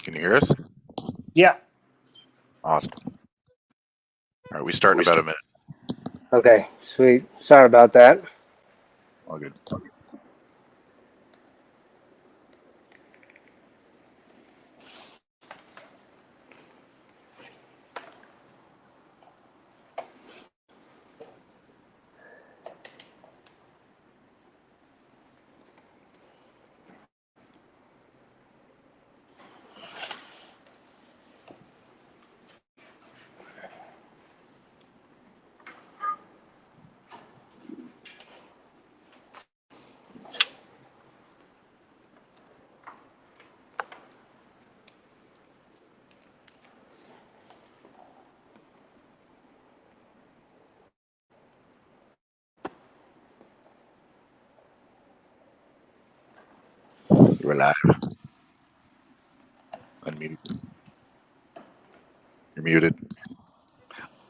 Can you hear us? Yeah. Awesome. All right, we start in about a minute. Okay, sweet. Sorry about that. All good. We're live. Unmute. You're muted.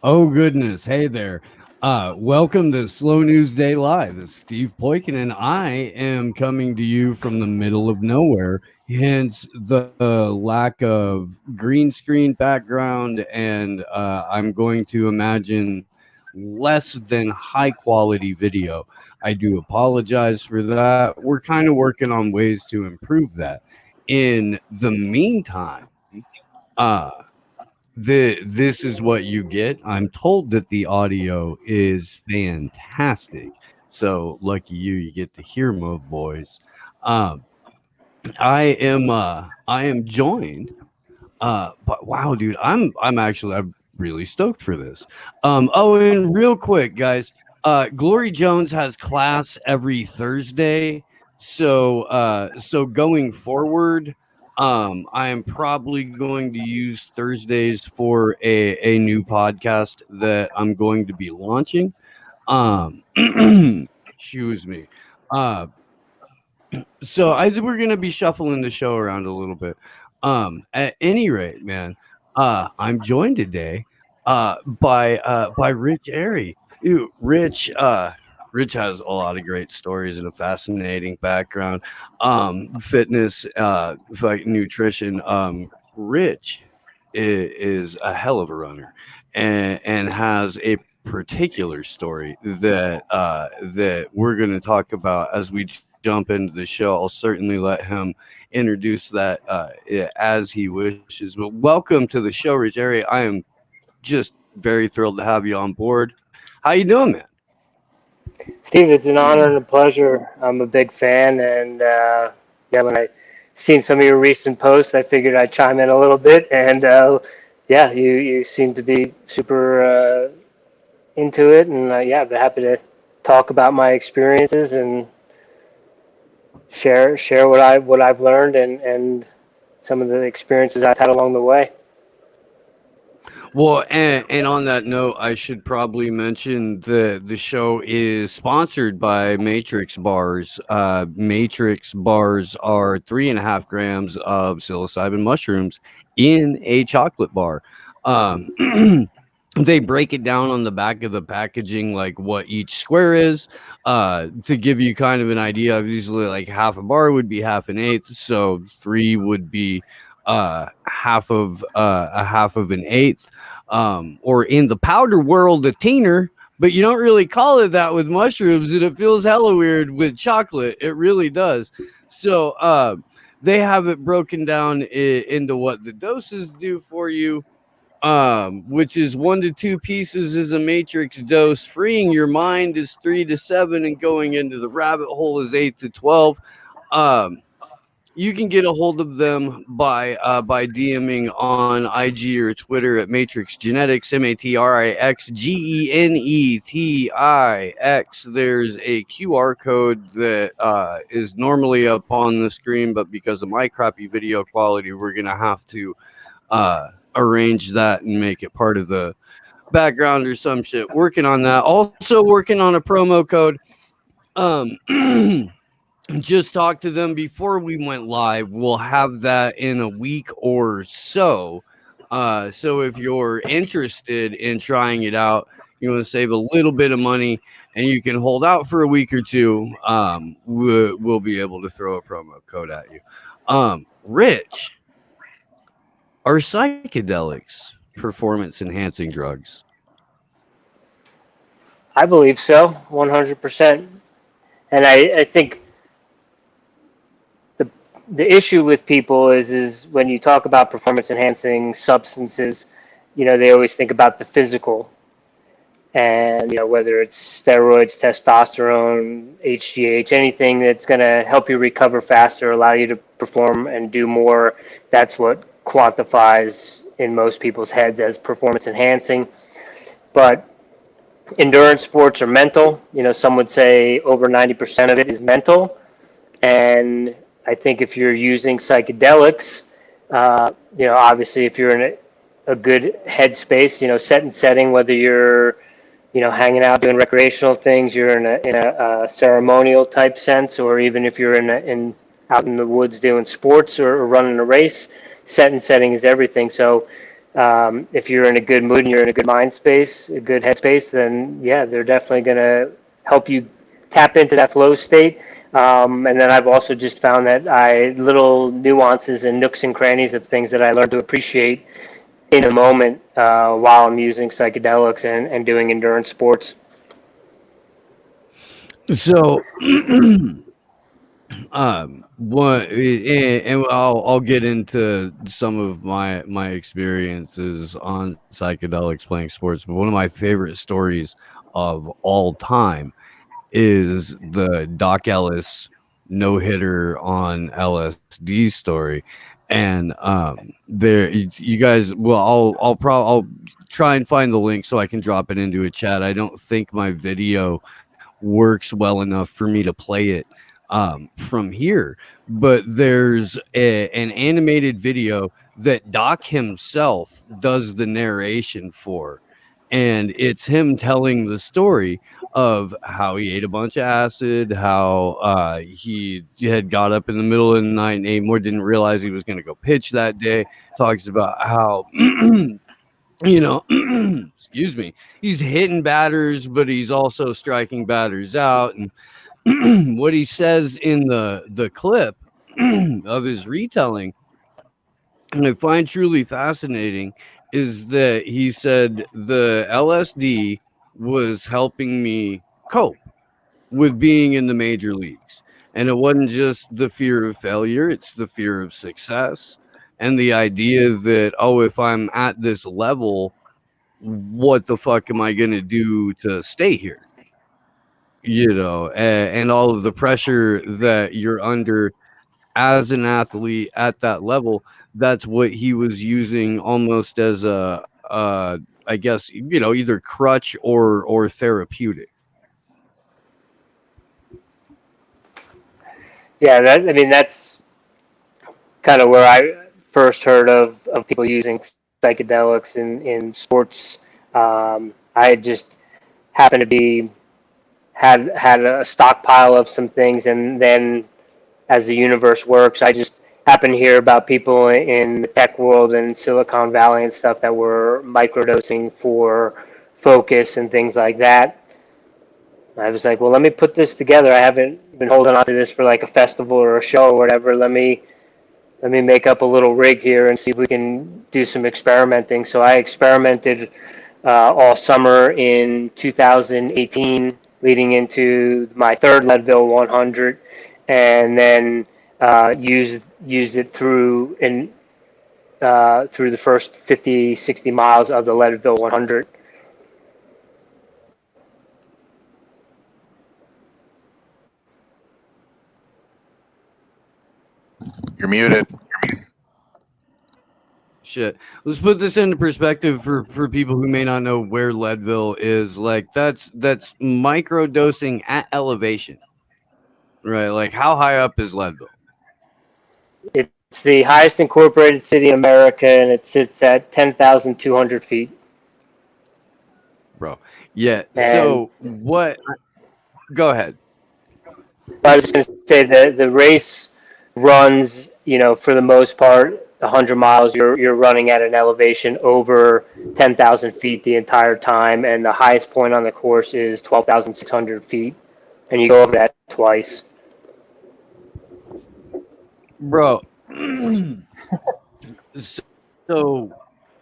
Oh goodness, hey there. Welcome to Slow News Day Live. It's Steve Poikin, and I am coming to you from the middle of nowhere, hence the lack of green screen background, and I'm going to imagine less than high quality video. I do apologize for that. We're kind of working on ways to improve that. In the meantime, this is what you get. I'm told that the audio is fantastic. So lucky you get to hear my voice. I am joined. But wow, dude, I'm really stoked for this. Oh, and real quick, guys, Glory Jones has class every Thursday. So going forward, I am probably going to use Thursdays for a new podcast that I'm going to be launching. Excuse me. So we're gonna be shuffling the show around a little bit. At any rate, man, I'm joined today by Rich Airey. Rich Rich has a lot of great stories and a fascinating background. Fitness, like nutrition. Rich is a hell of a runner and has a particular story that we're going to talk about as we jump into the show. I'll certainly let him introduce that as he wishes. But welcome to the show, Rich Airey. I am just very thrilled to have you on board. How you doing, man? Steve, it's an honor and a pleasure. I'm a big fan, and yeah, when I seen some of your recent posts, I figured I'd chime in a little bit. And yeah, you seem to be super into it, and yeah, I'd be happy to talk about my experiences and share what I've learned and some of the experiences I've had along the way. Well, and on that note, I should probably mention the show is sponsored by Matrix Bars. Matrix Bars are 3.5 grams of psilocybin mushrooms in a chocolate bar. They break it down on the back of the packaging, like what each square is, to give you kind of an idea. Usually, like half a bar would be half an eighth, so 3 would be half of an eighth, or in the powder world, a teener. But you don't really call it that with mushrooms, and it feels hella weird with chocolate. It really does. So they have it broken down into what the doses do for you. Which is 1 to 2 pieces is a matrix dose. Freeing your mind is 3 to 7, and going into the rabbit hole is 8 to 12. You can get a hold of them by DMing on IG or Twitter at Matrix Genetics, MatrixGenetix. There's a QR code that is normally up on the screen, but because of my crappy video quality, we're gonna have to arrange that and make it part of the background or some shit. Working on that. Also working on a promo code. Just talked to them before we went live. We'll have that in a week or so. So if you're interested in trying it out, you want to save a little bit of money and you can hold out for a week or two, we'll be able to throw a promo code at you. Rich, Are psychedelics performance enhancing drugs? I believe so, 100%. And I think the the issue with people is when you talk about performance enhancing substances, they always think about the physical, and whether it's steroids, testosterone, HGH, anything that's going to help you recover faster, allow you to perform and do more. That's what quantifies in most people's heads as performance enhancing. But endurance sports are mental. Some would say over 90% of it is mental. And I think if you're using psychedelics, obviously if you're in a good headspace, set and setting, whether you're hanging out doing recreational things, you're in a ceremonial type sense, or even if you're in out in the woods doing sports or running a race, set and setting is everything. So if you're in a good mood and you're in a good mind space, a good headspace, then yeah, they're definitely going to help you tap into that flow state. And then I've also just found that little nuances and nooks and crannies of things that I learned to appreciate in a moment while I'm using psychedelics and doing endurance sports. So, what, and I'll get into some of my experiences on psychedelics playing sports, but one of my favorite stories of all time is the Doc Ellis no hitter on LSD story. And there you guys, well, I'll try and find the link so I can drop it into a chat. I don't think my video works well enough for me to play it from here, but there's an animated video that Doc himself does the narration for, and it's him telling the story of how he ate a bunch of acid, how he had got up in the middle of the night and ate more, didn't realize he was going to go pitch that day. Talks about how excuse me, he's hitting batters, but he's also striking batters out. And what he says in the clip of his retelling, and I find truly fascinating, is that he said the LSD was helping me cope with being in the major leagues. And it wasn't just the fear of failure, it's the fear of success. And the idea that, oh, if I'm at this level, what the fuck am I going to do to stay here? And all of the pressure that you're under as an athlete at that level. That's what he was using almost as I guess, either crutch or therapeutic. Yeah, that's kind of where I first heard of people using psychedelics in sports. I just happened to be had a stockpile of some things, and then as the universe works, I just happened to hear about people in the tech world and Silicon Valley and stuff that were microdosing for focus and things like that. I was like, well, let me put this together. I haven't been holding on to this for like a festival or a show or whatever. Let me make up a little rig here and see if we can do some experimenting. So I experimented all summer in 2018, leading into my third Leadville 100, and then used it through the first 50, 60 miles of the Leadville 100. You're muted. Shit. Let's put this into perspective for people who may not know where Leadville is. Like that's micro dosing at elevation, right? Like how high up is Leadville? It's the highest incorporated city in America, and it sits at 10,200 feet. Bro. Yeah. And So what? Go ahead. I was just going to say that the race runs, for the most part, 100 miles. You're running at an elevation over 10,000 feet the entire time, and the highest point on the course is 12,600 feet, and you go over that twice. Bro. So,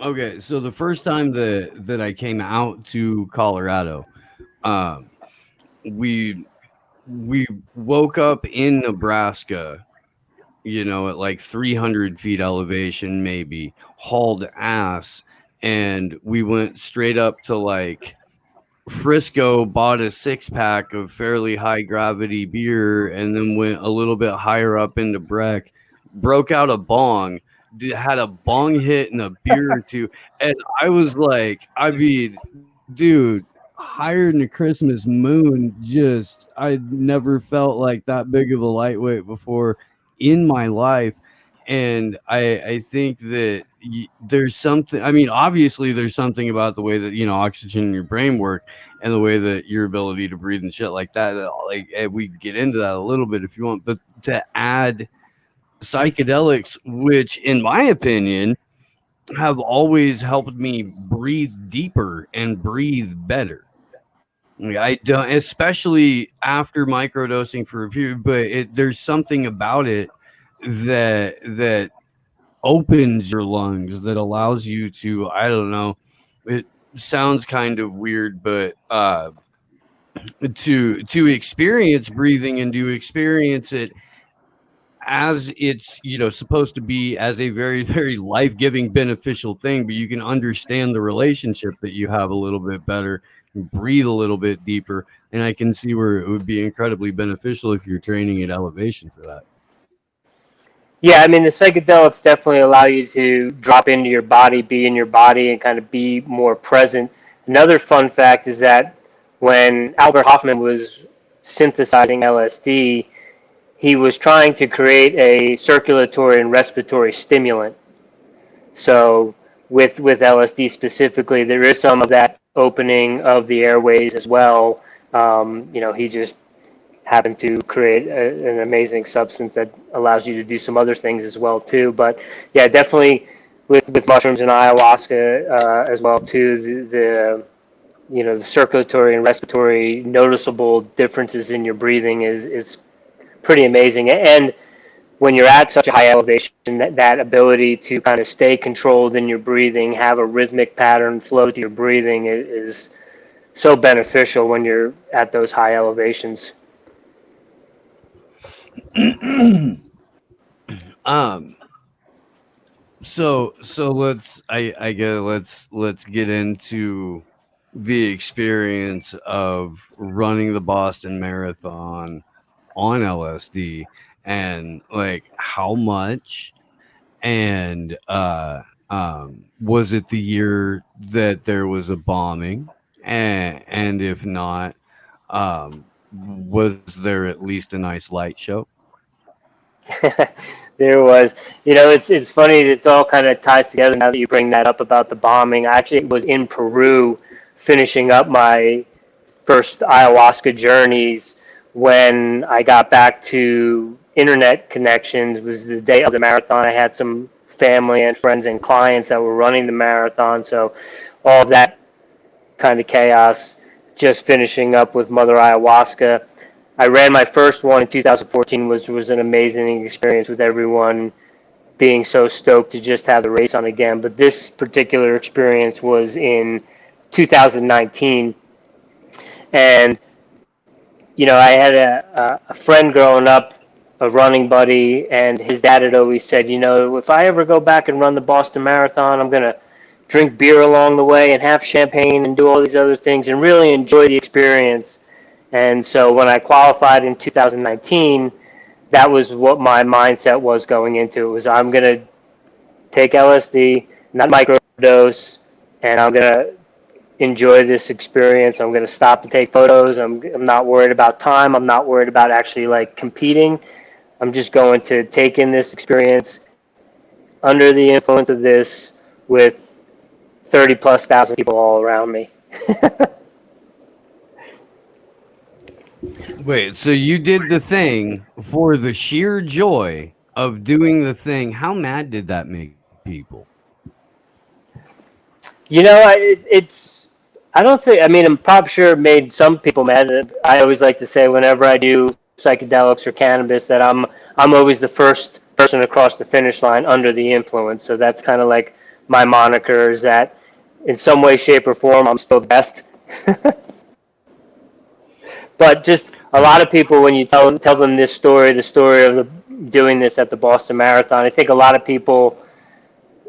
okay, so the first time that I came out to Colorado, um, we we woke up in Nebraska, at like 300 feet elevation, maybe hauled ass, and we went straight up to like Frisco, bought a 6 pack of fairly high gravity beer, and then went a little bit higher up into Breck, broke out a bong, had a bong hit and a beer or two. And I was like, I mean, dude, higher than the Christmas moon. Just, I never felt like that big of a lightweight before in my life. And I think that there's something, I mean, obviously there's something about the way that, oxygen in your brain work and the way that your ability to breathe and shit like that, like we can get into that a little bit if you want, but to add psychedelics, which in my opinion have always helped me breathe deeper and breathe better. Like, I don't, especially after microdosing for a period, but there's something about it that opens your lungs, that allows you to, I don't know, it sounds kind of weird, but to experience breathing and to experience it as it's, supposed to be, as a very very life-giving beneficial thing, but you can understand the relationship that you have a little bit better, breathe a little bit deeper, and I can see where it would be incredibly beneficial if you're training at elevation for that. Yeah, I mean, the psychedelics definitely allow you to drop into your body, be in your body, and kind of be more present. Another fun fact is that when Albert Hoffman was synthesizing LSD, he was trying to create a circulatory and respiratory stimulant. So with LSD specifically, there is some of that opening of the airways as well. He just happened to create an amazing substance that allows you to do some other things as well too. But yeah, definitely with mushrooms and ayahuasca as well too. The circulatory and respiratory noticeable differences in your breathing is pretty amazing. And when you're at such a high elevation, that ability to kind of stay controlled in your breathing, have a rhythmic pattern flow to your breathing is so beneficial when you're at those high elevations. um so I guess let's get into the experience of running the Boston Marathon on LSD, and like how much, and was it the year that there was a bombing, and if not, was there at least a nice light show? There was, it's funny. It's all kind of ties together now that you bring that up about the bombing. I actually was in Peru, finishing up my first ayahuasca journeys when I got back to internet connections. It was the day of the marathon. I had some family and friends and clients that were running the marathon, so all of that kind of chaos. Just finishing up with Mother Ayahuasca. I ran my first one in 2014, was an amazing experience with everyone being so stoked to just have the race on again. But this particular experience was in 2019, and I had a friend growing up, a running buddy, and his dad had always said, if I ever go back and run the Boston Marathon, I'm gonna drink beer along the way and have champagne and do all these other things and really enjoy the experience. And so when I qualified in 2019, that was what my mindset was going into. It was, I'm gonna take LSD, not microdose, and I'm gonna enjoy this experience. I'm going to stop and take photos. I'm not worried about time. I'm not worried about actually like competing. I'm just going to take in this experience under the influence of this with 30 plus thousand people all around me. Wait, so you did the thing for the sheer joy of doing the thing. How mad did that make people? It's, I don't think, I mean, I'm probably sure it made some people mad. I always like to say whenever I do psychedelics or cannabis that I'm always the first person across the finish line under the influence. So that's kind of like my moniker is that in some way, shape, or form, I'm still the best. But just a lot of people, when you tell them this story, the story of doing this at the Boston Marathon, I think a lot of people,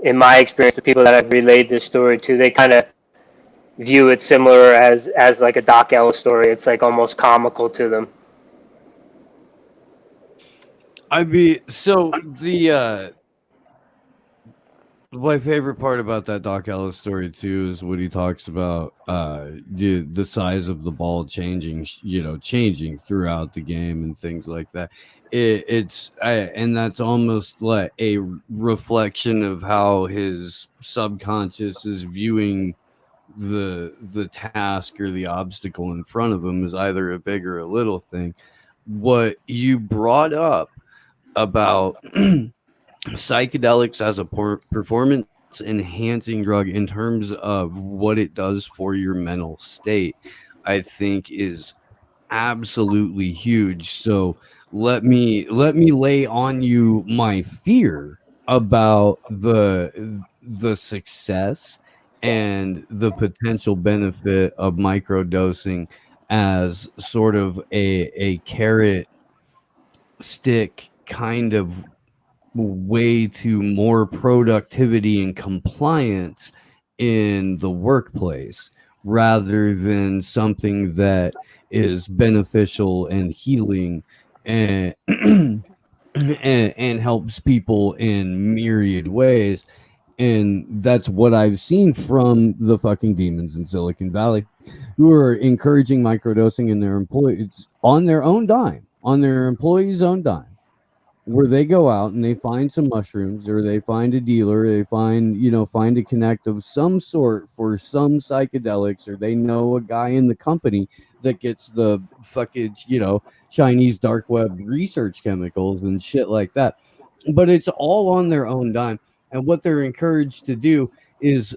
in my experience, the people that I've relayed this story to, they kind of view it similar as like a Doc Ellis story. It's like almost comical to them. So the my favorite part about that Doc Ellis story too is when he talks about the size of the ball changing, changing throughout the game and things like that. And that's almost like a reflection of how his subconscious is viewing the task or the obstacle in front of him as either a big or a little thing. What you brought up about psychedelics as a performance enhancing drug in terms of what it does for your mental state, I think is absolutely huge. So let me lay on you my fear about the success and the potential benefit of microdosing as sort of a carrot stick kind of way to more productivity and compliance in the workplace rather than something that is beneficial and healing and and helps people in myriad ways. And that's what I've seen from the fucking demons in Silicon Valley who are encouraging microdosing in their employees on their own dime, on their employees' own dime, where they go out and they find some mushrooms or they find a dealer, they find a connect of some sort for some psychedelics, or they know a guy in the company that gets the fucking, Chinese dark web research chemicals and shit like that. But it's all on their own dime. And what they're encouraged to do is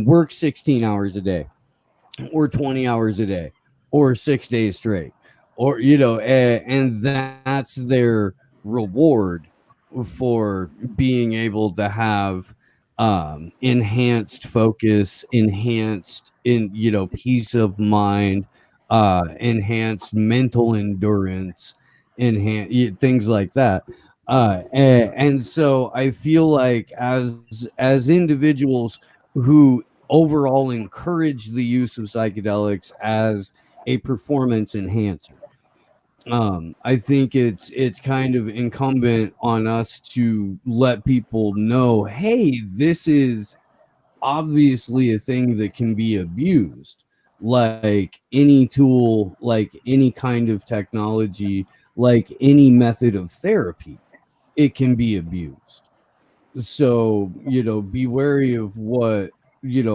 work 16 hours a day or 20 hours a day or 6 days straight, or and that's their reward for being able to have enhanced focus, enhanced in peace of mind, enhanced mental endurance, enhance things like that. And so I feel like as individuals who overall encourage the use of psychedelics as a performance enhancer, I think it's kind of incumbent on us to let people know, hey, this is obviously a thing that can be abused, like any tool, like any kind of technology, like any method of therapy. It can be abused. So be wary of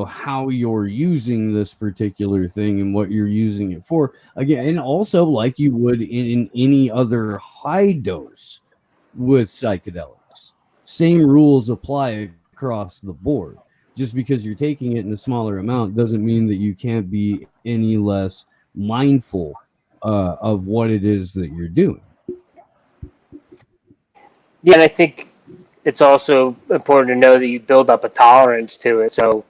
how you're using this particular thing and what you're using it for, again, and also like you would in any other high dose with psychedelics, same rules apply across the board. Just because you're taking it in a smaller amount doesn't mean that you can't be any less mindful of what it is that you're doing. Yeah, and I think it's also important to know that you build up a tolerance to it. So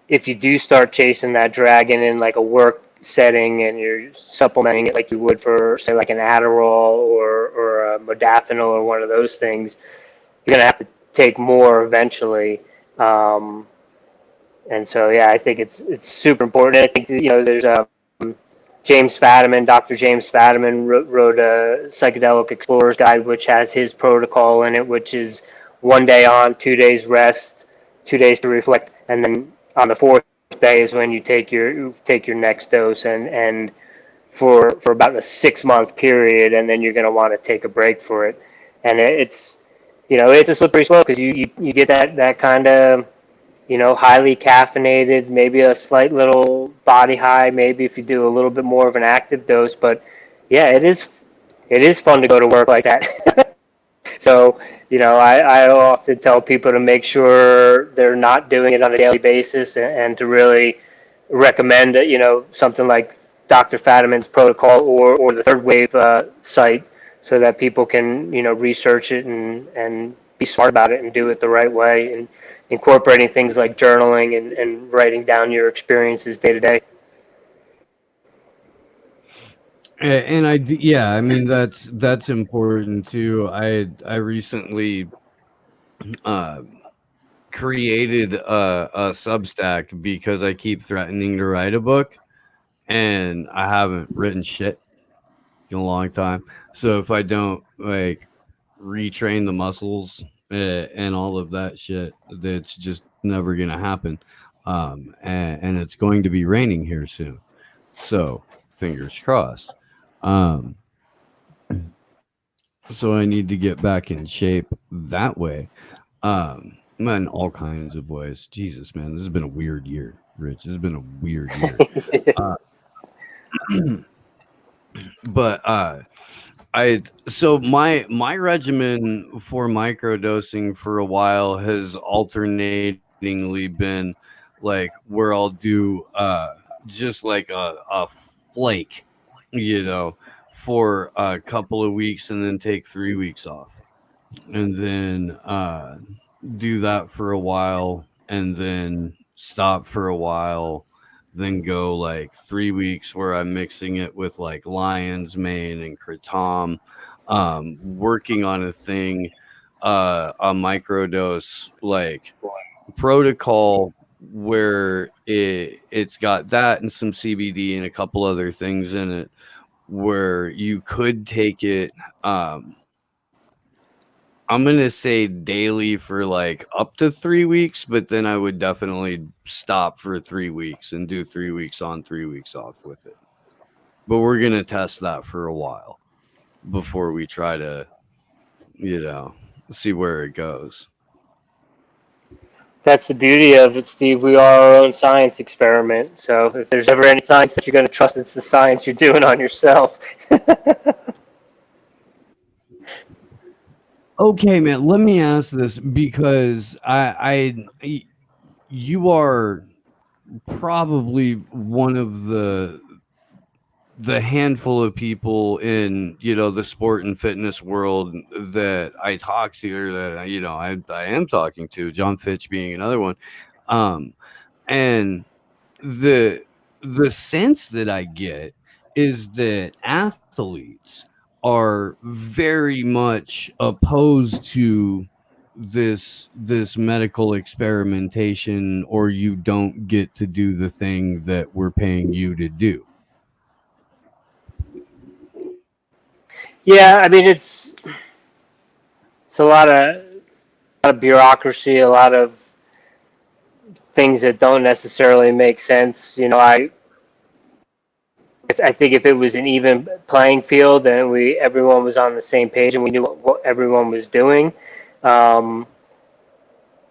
if you do start chasing that dragon in like a work setting and you're supplementing it like you would for say like an Adderall or a modafinil or one of those things, you're gonna have to take more eventually. Um, and so yeah, I think it's super important. I think there's James Fadiman, Dr. James Fadiman wrote a Psychedelic Explorer's Guide, which has his protocol in it, which is 1 day on, 2 days rest, 2 days to reflect, and then on the fourth day is when you take your next dose, and for about a 6 month period, and then you're going to want to take a break for it, and it's a slippery slope because you get that kind of highly caffeinated, maybe a slight little body high, maybe if you do a little bit more of an active dose. But yeah, it is fun to go to work like that. So, I often tell people to make sure they're not doing it on a daily basis and to really recommend, something like Dr. Fadiman's protocol or the Third Wave site so that people can, research it and be smart about it and do it the right way. And incorporating things like journaling and writing down your experiences day to day. And yeah, I mean that's important too. I recently uh created a Substack because I keep threatening to write a book, and I haven't written shit in a long time. So if I don't like retrain the muscles and all of that shit, that's just never gonna happen. And it's going to be raining here soon, so fingers crossed. Um, so I need to get back in shape that way. In all kinds of ways. Jesus, man, this has been a weird year, Rich. This has been a weird year. Uh, but I so my regimen for microdosing for a while has alternatingly been like where I'll do just like a flake, you know, for a couple of weeks and then take 3 weeks off, and then do that for a while and then stop for a while, then go like 3 weeks where I'm mixing it with like lion's mane and kratom, working on a thing, a microdose like protocol where it's got that and some CBD and a couple other things in it where you could take it I'm gonna say daily for like up to 3 weeks, but then I would definitely stop for 3 weeks and do 3 weeks on, 3 weeks off with it. But we're gonna test that for a while before we try to, you know, see where it goes. That's the beauty of it, Steve. We are our own science experiment. So if there's ever any science that you're going to trust, it's the science you're doing on yourself. Okay, man. Let me ask this because you are probably one of the handful of people in the sport and fitness world that I talk to, or that I am talking to, John Fitch being another one, and the the sense that I get is that athletes are very much opposed to this medical experimentation, or you don't get to do the thing that we're paying you to do. Yeah, I mean it's a lot of bureaucracy, a lot of things that don't necessarily make sense. I think if it was an even playing field and everyone was on the same page and we knew what everyone was doing, um,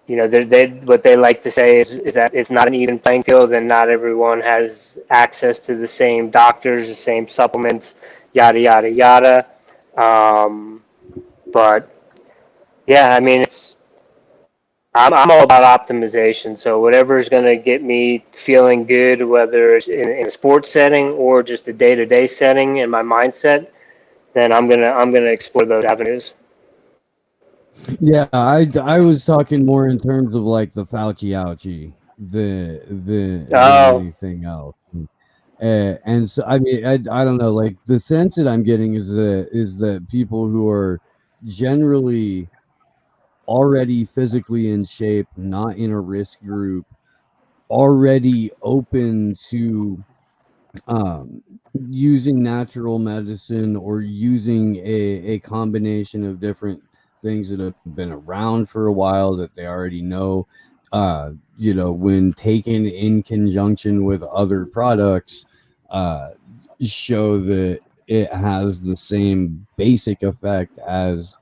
what they like to say is that it's not an even playing field and not everyone has access to the same doctors, the same supplements, yada yada yada. Um, but yeah, I mean I'm all about optimization. So whatever is going to get me feeling good, whether it's in a sports setting or just a day-to-day setting in my mindset, then I'm gonna explore those avenues. Yeah, I was talking more in terms of like the Fauci ouchie than Oh, anything else. And so I mean I don't know, like the sense that I'm getting is that people who are generally already physically in shape, not in a risk group, already open to um, using natural medicine or using a combination of different things that have been around for a while that they already know, when taken in conjunction with other products, uh, show that it has the same basic effect as,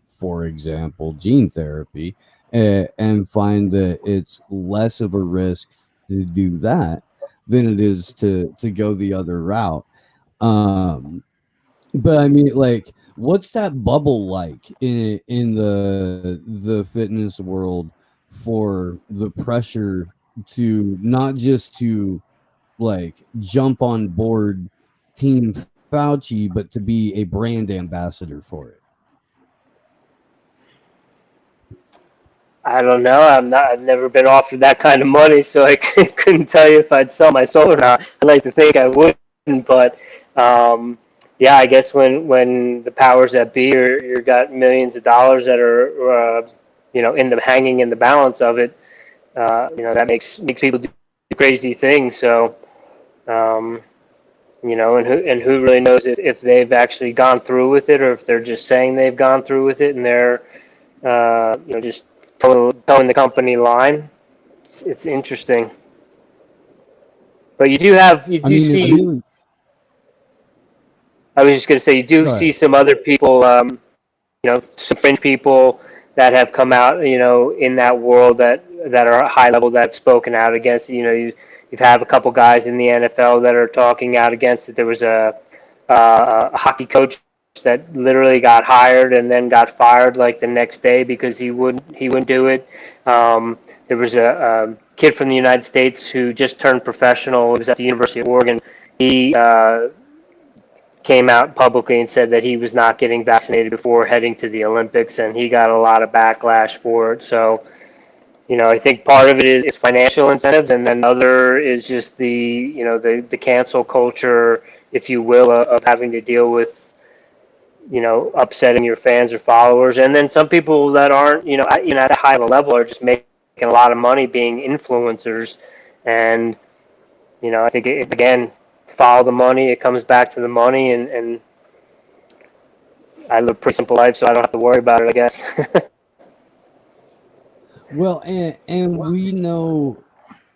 for example, gene therapy, and find that it's less of a risk to do that than it is to go the other route. Um, but I mean, like, what's that bubble like in the fitness world for the pressure to not just to like jump on board Team Fauci, but to be a brand ambassador for it? I don't know. I've never been offered that kind of money, so I couldn't tell you if I'd sell my soul or not. I'd like to think I wouldn't, but yeah, I guess when the powers that be, you got millions of dollars that are in the hanging in the balance of it. That makes people do crazy things. So and who really knows if they've actually gone through with it or if they're just saying they've gone through with it and they're just towing the company line. It's interesting, but you I do mean, it see. really. I was just going to say you do Go see ahead. some other people, some fringe people that have come out, in that world that are high level that have spoken out against it. You've had a couple guys in the NFL that are talking out against it. There was a hockey coach that literally got hired and then got fired like the next day because he wouldn't do it. There was a kid from the United States who just turned professional. He was at the University of Oregon. He came out publicly and said that he was not getting vaccinated before heading to the Olympics, and he got a lot of backlash for it. So, I think part of it is financial incentives, and then other is just the cancel culture, if you will, of having to deal with upsetting your fans or followers, and then some people that aren't at a high of a level are just making a lot of money being influencers, and I think again, follow the money. It comes back to the money, and I live a pretty simple life, so I don't have to worry about it, I guess. Well, and we know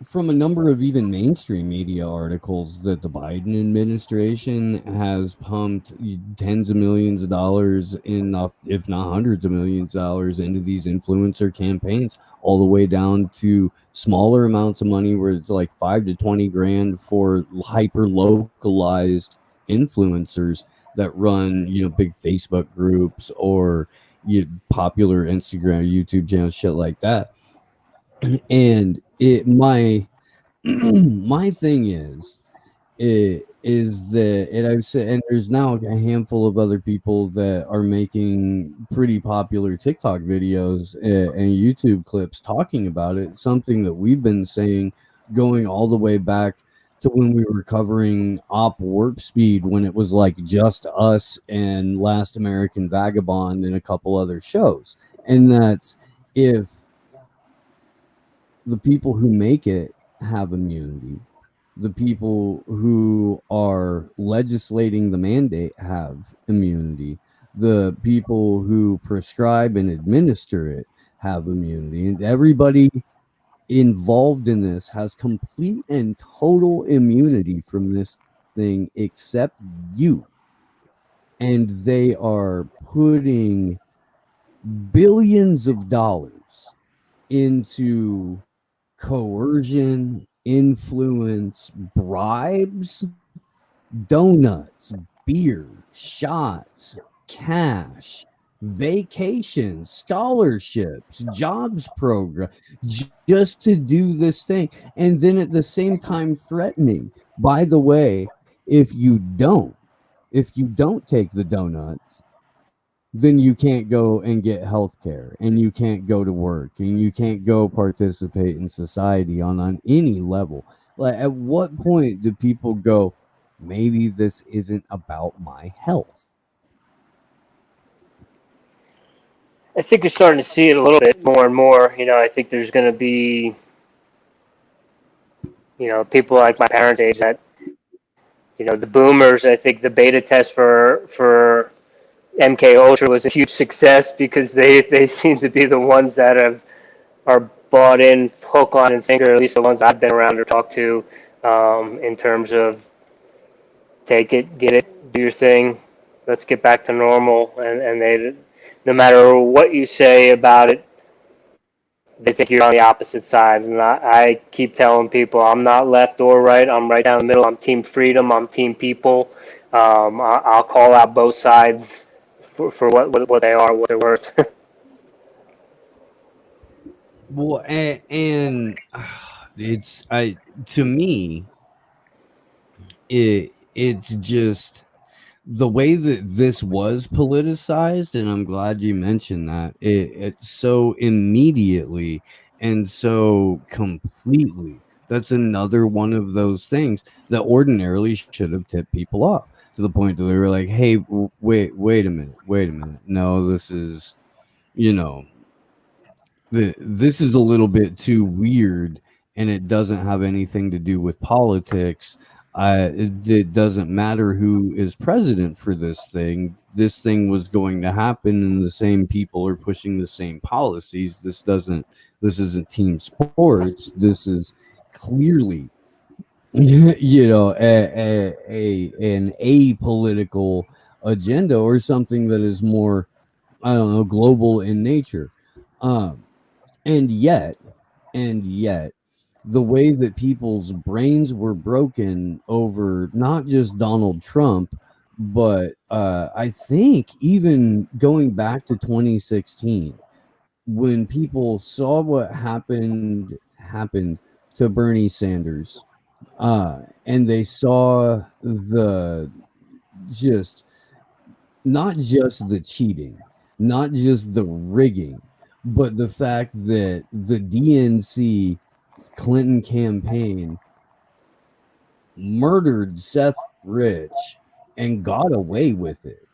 from a number of even mainstream media articles that the Biden administration has pumped tens of millions of dollars if not hundreds of millions of dollars into these influencer campaigns, all the way down to smaller amounts of money where it's like 5 to 20 grand for hyper localized influencers that run, big Facebook groups or popular Instagram, YouTube channels, shit like that. And my thing is that, and I've said, and there's now a handful of other people that are making pretty popular TikTok videos and YouTube clips talking about it. Something that we've been saying going all the way back to when we were covering Op Warp Speed, when it was like just us and Last American Vagabond and a couple other shows. And that's if the people who make it have immunity, the people who are legislating the mandate have immunity, the people who prescribe and administer it have immunity, and everybody involved in this has complete and total immunity from this thing except you. And they are putting billions of dollars into coercion, influence, bribes, donuts, beer, shots, cash, vacations, scholarships, jobs program, just to do this thing. And then at the same time threatening, by the way, if you don't take the donuts, then you can't go and get health care, and you can't go to work, and you can't go participate in society on any level. Like, at what point do people go, maybe this isn't about my health? I think you're starting to see it a little bit more and more. I think there's going to be, people like my parents' age that, the boomers. I think the beta test for MK Ultra was a huge success because they seem to be the ones that are bought in hook, line, and sinker. At least the ones I've been around or talked to, in terms of take it, get it, do your thing, let's get back to normal. And they, no matter what you say about it, they think you're on the opposite side. And I keep telling people I'm not left or right. I'm right down the middle. I'm team freedom. I'm team people. I'll call out both sides for what they are, what they're worth. Well, and it's to me, it's just the way that this was politicized, and I'm glad you mentioned that, it so immediately and so completely. That's another one of those things that ordinarily should have tipped people off to the point that they were like, "Hey, wait a minute, wait a minute. No, this is, you know, this is a little bit too weird, and it doesn't have anything to do with politics. It doesn't matter who is president for this thing. This thing was going to happen, and the same people are pushing the same policies. This isn't team sports. This is clearly an apolitical agenda, or something that is more, I don't know, global in nature. um and yet, and yet, the way that people's brains were broken over not just Donald Trump, but I think even going back to 2016, when people saw what happened to Bernie Sanders, and they saw the just not just the cheating, not just the rigging, but the fact that the DNC Clinton campaign murdered Seth Rich and got away with it,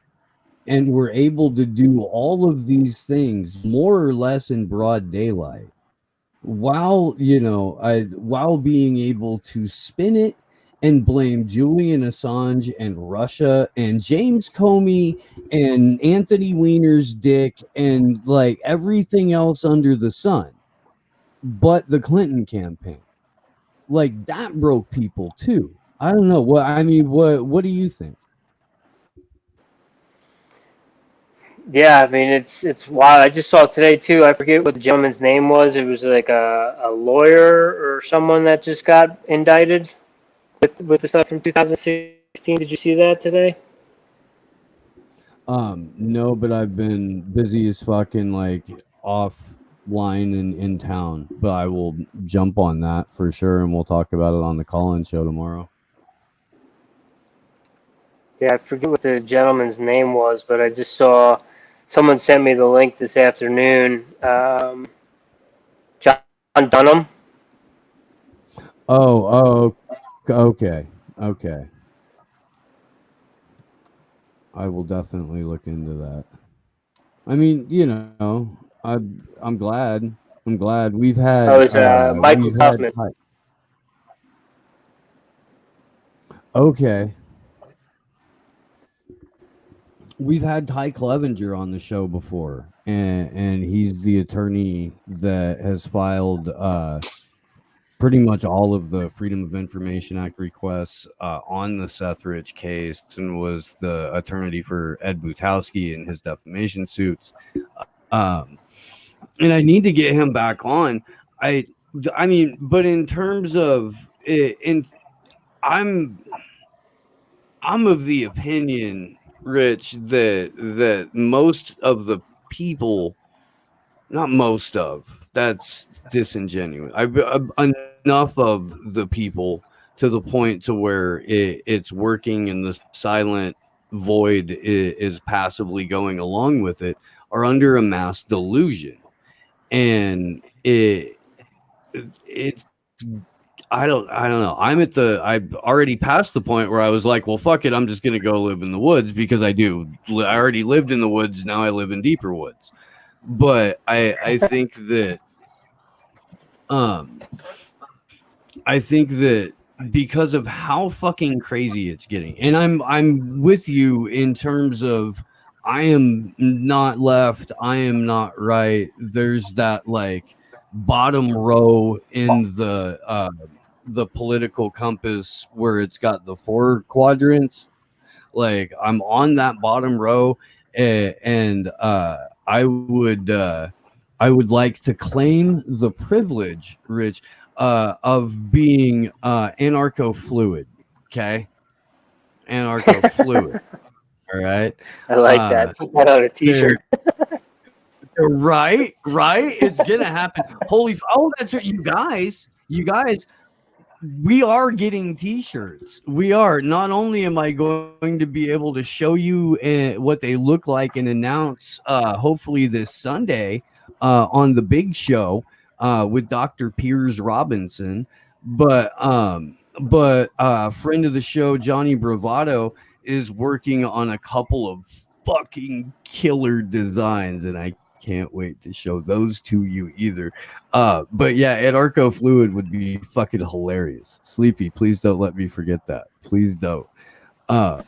and were able to do all of these things more or less in broad daylight, while while being able to spin it and blame Julian Assange and Russia and James Comey and Anthony Weiner's dick and like everything else under the sun but the Clinton campaign. Like that broke people too. I don't know. What do you think? Yeah, I mean it's wild. I just saw today too. I forget what the gentleman's name was. It was like a lawyer or someone that just got indicted with the stuff from 2016. Did you see that today? No, but I've been busy as fucking like offline in town. But I will jump on that for sure, and we'll talk about it on the call-in show tomorrow. Yeah, I forget what the gentleman's name was, but I just saw someone sent me the link this afternoon. John Dunham. Oh, okay. I will definitely look into that. I mean, I'm glad. I'm glad Oh, it was Michael we've had Kaufman. okay. We've had Ty Clevenger on the show before, and he's the attorney that has filed pretty much all of the Freedom of Information Act requests on the Seth Rich case, and was the attorney for Ed Butowski in his defamation suits. Um, and I need to get him back on. I mean, but in terms of I'm I'm of the opinion, Rich, that most of the people, not most of, that's disingenuous. Enough of the people to the point to where it's working and the silent void is passively going along with it, are under a mass delusion. And it's I don't know. I've already passed the point where I was like, well, fuck it, I'm just gonna go live in the woods, because I already lived in the woods. Now I live in deeper woods. But I think that um I think that because of how fucking crazy it's getting, and I'm with you in terms of, I am not left, I am not right. There's that like bottom row in the political compass where it's got the four quadrants. Like I'm on that bottom row, and I would like to claim the privilege, Rich, of being anarcho fluid. Okay, anarcho fluid. All right. I like that. Put that on a T-shirt. Right. It's gonna happen. Oh, that's right. You guys. we are getting t-shirts. We are. Not only am I going to be able to show you what they look like and announce hopefully this Sunday on the big show with Dr. Piers Robinson, but friend of the show Johnny Bravado is working on a couple of fucking killer designs, and I can't wait to show those to you either. But yeah, at Arco Fluid would be fucking hilarious. Sleepy, please don't let me forget that. Please don't. Uh,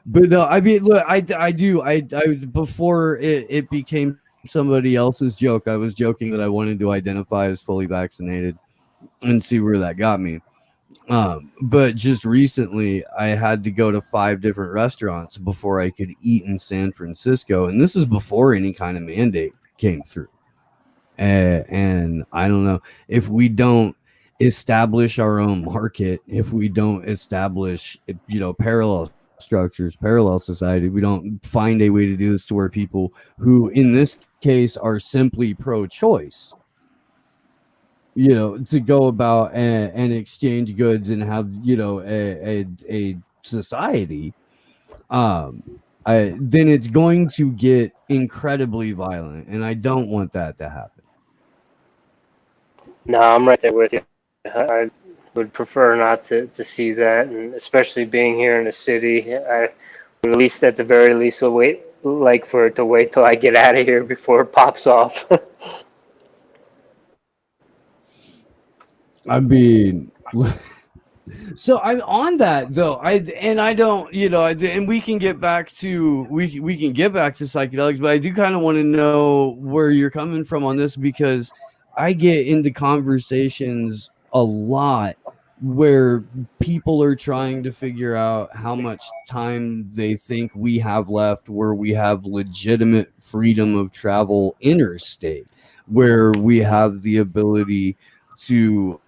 but no, I mean, look, I do. I before it became somebody else's joke, I was joking that I wanted to identify as fully vaccinated and see where that got me. But just recently, I had to go to 5 different restaurants before I could eat in San Francisco, and this is before any kind of mandate came through. And I don't know, if we don't establish our own market, if we don't establish, parallel structures, parallel society, we don't find a way to do this to where people who in this case are simply pro-choice, to go about and exchange goods and have, a society, then it's going to get incredibly violent, and I don't want that to happen. No, I'm right there with you. I would prefer not to see that, and especially being here in the city, I would at least, at the very least, will wait, like for it to wait till I get out of here before it pops off. I mean, so I'm on that though. I don't, and we can get back to we can get back to psychedelics, but I do kind of want to know where you're coming from on this, because I get into conversations a lot where people are trying to figure out how much time they think we have left, where we have legitimate freedom of travel interstate, where we have the ability to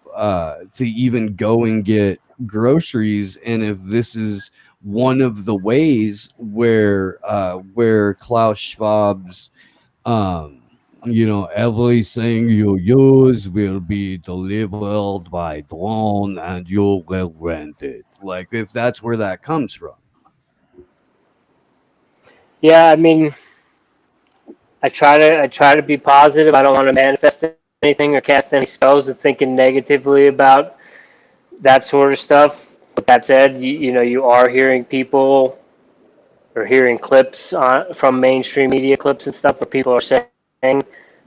even go and get groceries, and if this is one of the ways where Klaus Schwab's everything you use will be delivered by drone and you will rent it, like if that's where that comes from. Yeah, I mean, I try to be positive. I don't want to manifest anything or cast any spells of thinking negatively about that sort of stuff. But that said, you are hearing people or hearing clips from mainstream media clips and stuff where people are saying,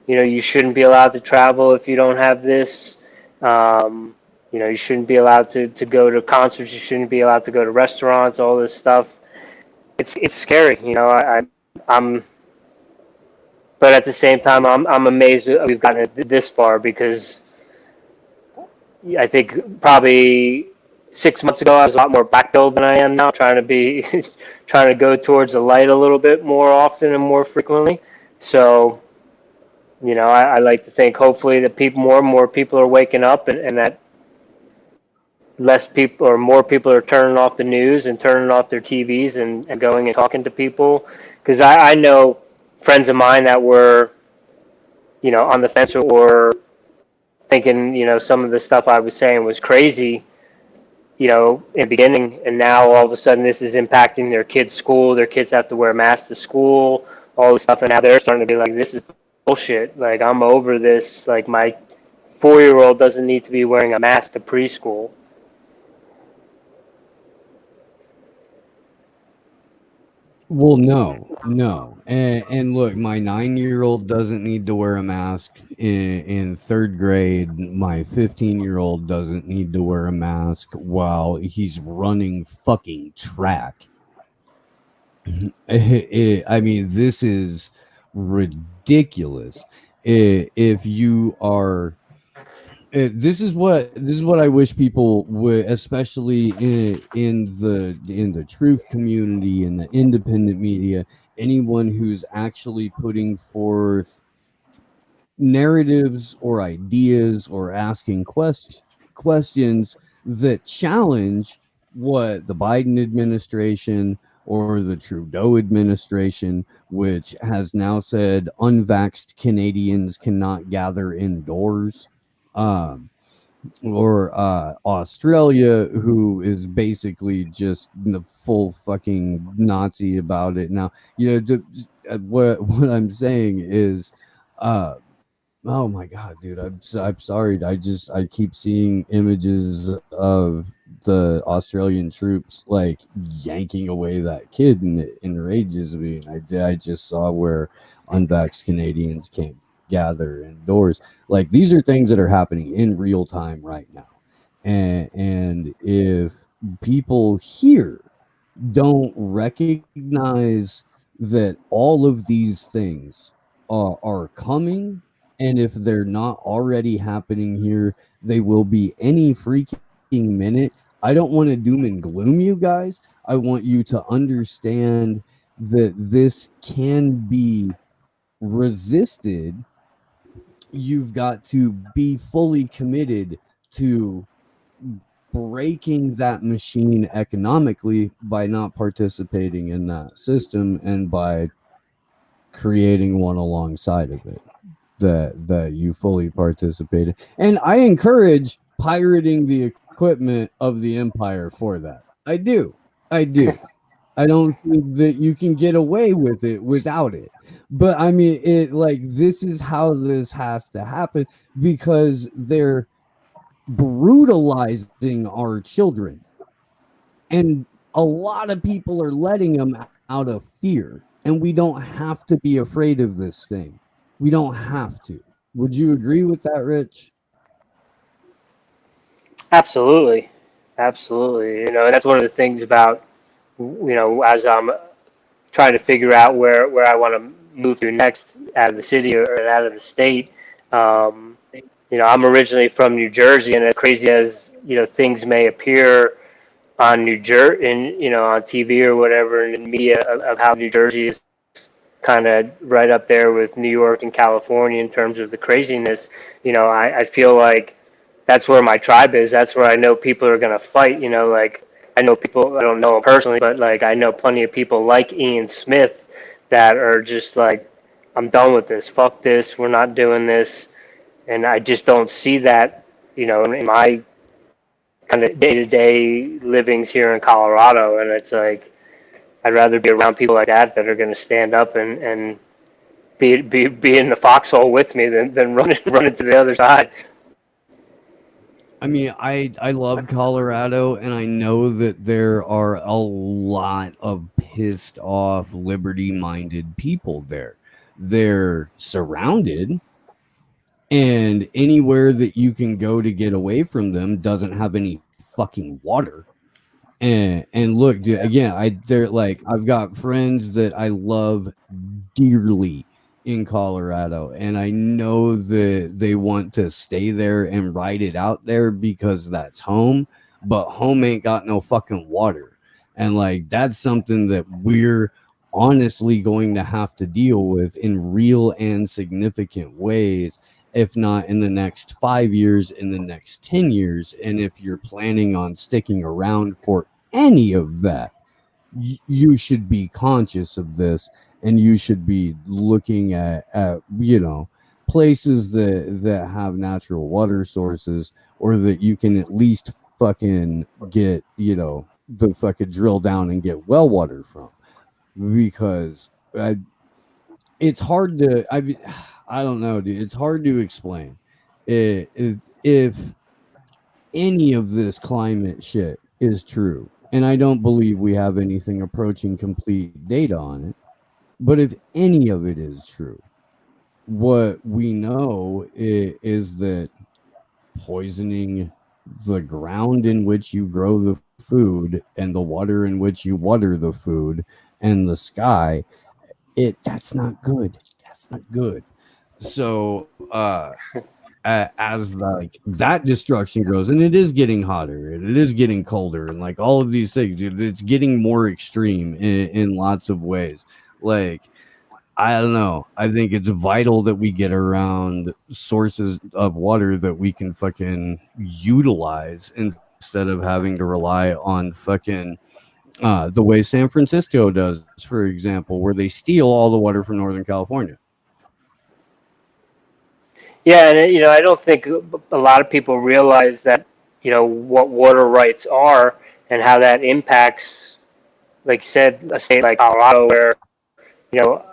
you shouldn't be allowed to travel if you don't have this. You shouldn't be allowed to go to concerts. You shouldn't be allowed to go to restaurants. All this stuff. It's scary. I'm, but at the same time, I'm amazed that we've gotten it this far, because I think probably 6 months ago I was a lot more back-pilled than I am now, trying to be trying to go towards the light a little bit more often and more frequently. So, I like to think hopefully that more and more people are waking up, and that less people or more people are turning off the news and turning off their TVs and going and talking to people. Because I know friends of mine that were, on the fence or thinking, some of the stuff I was saying was crazy, in the beginning, and now all of a sudden this is impacting their kids' school. Their kids have to wear masks to school, all this stuff, and now they're starting to be like, this is bullshit. Like, I'm over this. Like, my 4-year-old doesn't need to be wearing a mask to preschool. Well, no. And look, my 9-year-old doesn't need to wear a mask in third grade. My 15-year-old doesn't need to wear a mask while he's running fucking track. I mean, this is ridiculous. If you are this is what I wish people would, especially in the truth community, in the independent media, anyone who's actually putting forth narratives or ideas or asking questions that challenge what the Biden administration or the Trudeau administration, which has now said unvaxxed Canadians cannot gather indoors. Um, or Australia, who is basically just the full fucking Nazi about it. Now, what I'm saying is, uh, oh my god, dude, I'm sorry. I keep seeing images of the Australian troops like yanking away that kid, and it enrages me. I just saw where unvaxxed Canadians can't gather indoors. Like these are things that are happening in real time right now, and if people here don't recognize that all of these things are coming, and if they're not already happening here, they will be any freaking minute. I don't want to doom and gloom you guys. I want you to understand that this can be resisted. You've got to be fully committed to breaking that machine economically by not participating in that system and by creating one alongside of it that you fully participated. And I encourage pirating the equipment of the empire for that. I do. I do. I don't think that you can get away with it without it. But I mean, it like this is how this has to happen because they're brutalizing our children, and a lot of people are letting them out of fear, and we don't have to be afraid of this thing. We don't have to. Would you agree with that, Rich? Absolutely, absolutely. And that's one of the things about as I'm trying to figure out where I want to move to next, out of the city or out of the state. Um, I'm originally from New Jersey, and as crazy as things may appear on New Jersey, in on TV or whatever, and in media of how New Jersey is kind of right up there with New York and California in terms of the craziness. I feel like that's where my tribe is. That's where I know people are going to fight. Like I know people, I don't know them personally, but like I know plenty of people like Ian Smith that are just like, I'm done with this. Fuck this. We're not doing this. And I just don't see that, in my kind of day to day livings here in Colorado. And it's like, I'd rather be around people like that are going to stand up and be in the foxhole with me than running to the other side. I mean, I love Colorado, and I know that there are a lot of pissed off, liberty minded people there. They're surrounded, and anywhere that you can go to get away from them doesn't have any fucking water. And look, dude, again, they're like I've got friends that I love dearly in Colorado, and I know that they want to stay there and ride it out there because that's home, but home ain't got no fucking water. And like that's something that we're honestly going to have to deal with in real and significant ways, if not in the next 5 years, in the next 10 years. And if you're planning on sticking around for any of that, you should be conscious of this, and you should be looking at places that have natural water sources, or that you can at least fucking get the fucking drill down and get well water from, because it's hard to I don't know, dude, it's hard to explain if any of this climate shit is true, and I don't believe we have anything approaching complete data on it, but if any of it is true, what we know is that poisoning the ground in which you grow the food, and the water in which you water the food, and the sky, that's not good. That's not good. So as like that destruction grows, and it is getting hotter, and it is getting colder, and like all of these things, it's getting more extreme in lots of ways. Like I don't know, I think it's vital that we get around sources of water that we can fucking utilize, instead of having to rely on fucking the way San Francisco does, for example, where they steal all the water from Northern California. Yeah, and I don't think a lot of people realize that, what water rights are and how that impacts, like you said, a state like Colorado, where, you know,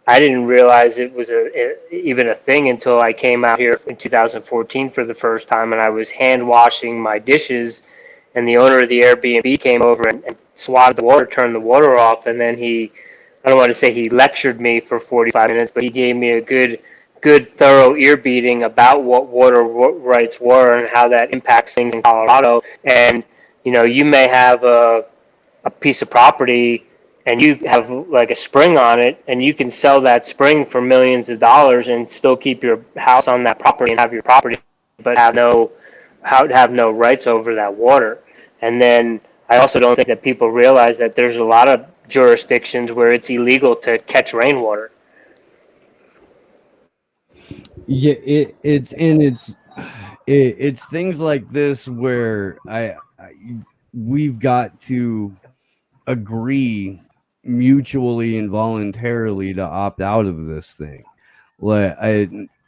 I didn't realize it was even a thing until I came out here in 2014 for the first time, and I was hand washing my dishes, and the owner of the Airbnb came over and swatted the water, turned the water off, and then I don't want to say he lectured me for 45 minutes, but he gave me a good thorough ear beating about what water rights were and how that impacts things in Colorado. And you may have a piece of property and you have like a spring on it, and you can sell that spring for millions of dollars and still keep your house on that property and have your property, but have no rights over that water. And then I also don't think that people realize that there's a lot of jurisdictions where it's illegal to catch rainwater. Yeah, it's things like this where we've got to agree mutually and voluntarily to opt out of this thing. Like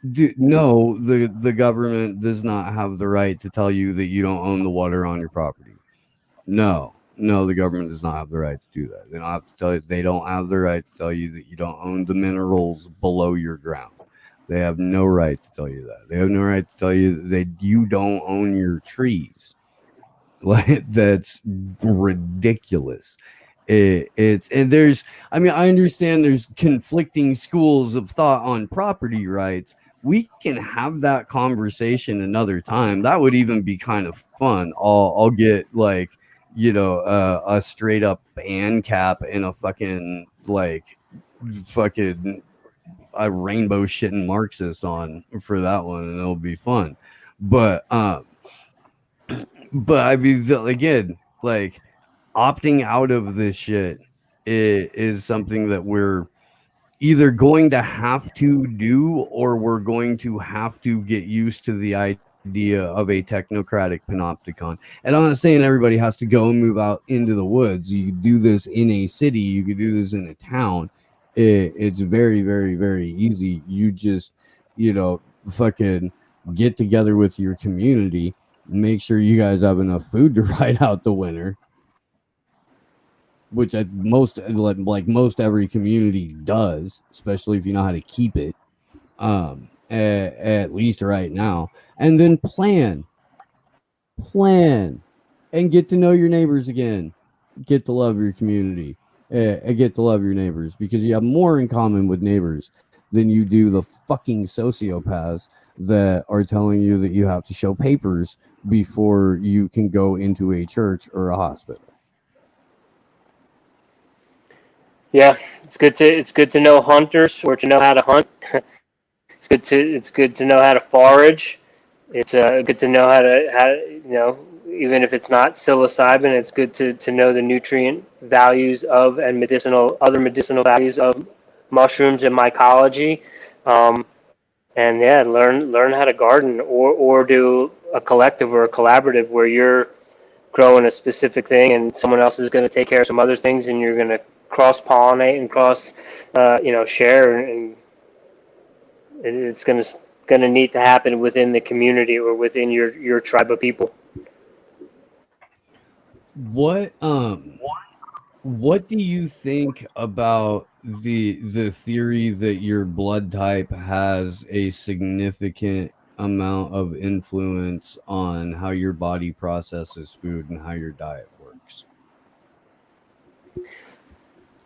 no, the government does not have the right to tell you that you don't own the water on your property. No, the government does not have the right to do that. They don't have to tell you. They don't have the right to tell you that you don't own the minerals below your ground. They have no right to tell you that. They have no right to tell you that you don't own your trees. Like that's ridiculous. It's and there's I mean I understand there's conflicting schools of thought on property rights. We can have that conversation another time. That would even be kind of fun. I'll get like a straight up ANCAP and a fucking a rainbow shitting Marxist on for that one, and it'll be fun. But I mean, again, like opting out of this shit is something that we're either going to have to do, or we're going to have to get used to the idea of a technocratic panopticon. And I'm not saying everybody has to go and move out into the woods. You could do this in a city, you could do this in a town. It's very, very, very easy. You just, fucking get together with your community, make sure you guys have enough food to ride out the winter, which most every community does, especially if you know how to keep it, at least right now. And then plan and get to know your neighbors again, get to love your community, and get to love your neighbors, because you have more in common with neighbors than you do the fucking sociopaths that are telling you that you have to show papers before you can go into a church or a hospital. Yeah, it's good to know hunters, or to know how to hunt. It's good to know how to forage. It's good to know how to, even if it's not psilocybin, it's good to know the nutrient values of and other medicinal values of mushrooms and mycology. And yeah, learn how to garden, or do a collective or a collaborative where you're growing a specific thing and someone else is going to take care of some other things, and you're going to cross pollinate and share, and it's going to need to happen within the community or within your tribe of people. What do you think about the theory that your blood type has a significant amount of influence on how your body processes food and how your diet works?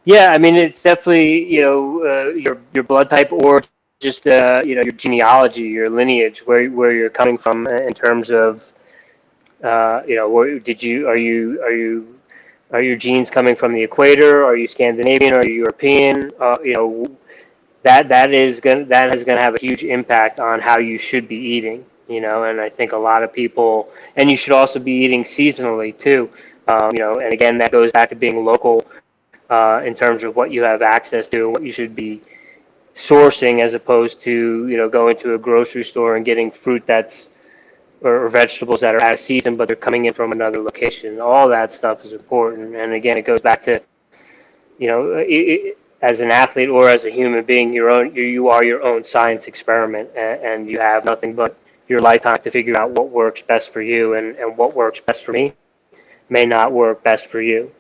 Yeah, I mean, it's definitely, your blood type, or just your genealogy, your lineage, where you're coming from in terms of where did you are your genes coming from the equator? Are you Scandinavian? Are you European? That is gonna have a huge impact on how you should be eating. And I think a lot of people, and you should also be eating seasonally too. And again, that goes back to being local, in terms of what you have access to and what you should be sourcing, as opposed to going to a grocery store and getting fruit or vegetables that are out of season, but they're coming in from another location. All that stuff is important. And again, it goes back to as an athlete or as a human being, you are your own science experiment, and you have nothing but your lifetime to figure out what works best for you, and what works best for me may not work best for you,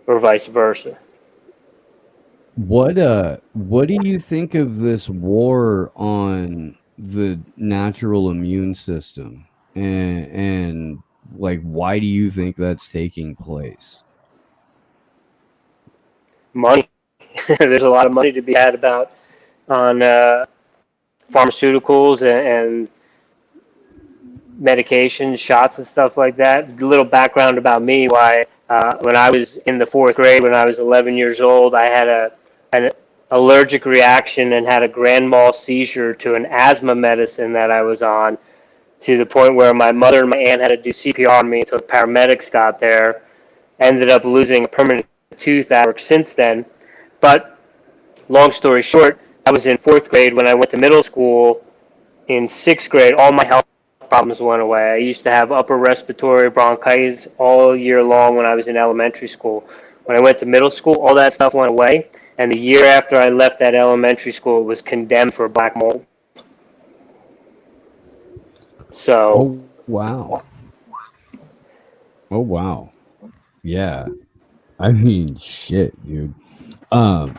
or vice versa. What do you think of this war on the natural immune system? And like, why do you think that's taking place? Money. There's a lot of money to be had about on pharmaceuticals and medications, shots, and stuff like that. A little background about me: why when I was in the fourth grade, when I was 11 years old, I had an allergic reaction and had a grand mal seizure to an asthma medicine that I was on, to the point where my mother and my aunt had to do CPR on me until the paramedics got there. Ended up losing a permanent tooth at work since then. But long story short, I was in fourth grade. When I went to middle school, in sixth grade, all my health problems went away. I used to have upper respiratory bronchitis all year long when I was in elementary school. When I went to middle school, all that stuff went away. And the year after I left that elementary school, it was condemned for black mold. So, Oh wow. Oh wow. Yeah. I mean, shit, dude. Um,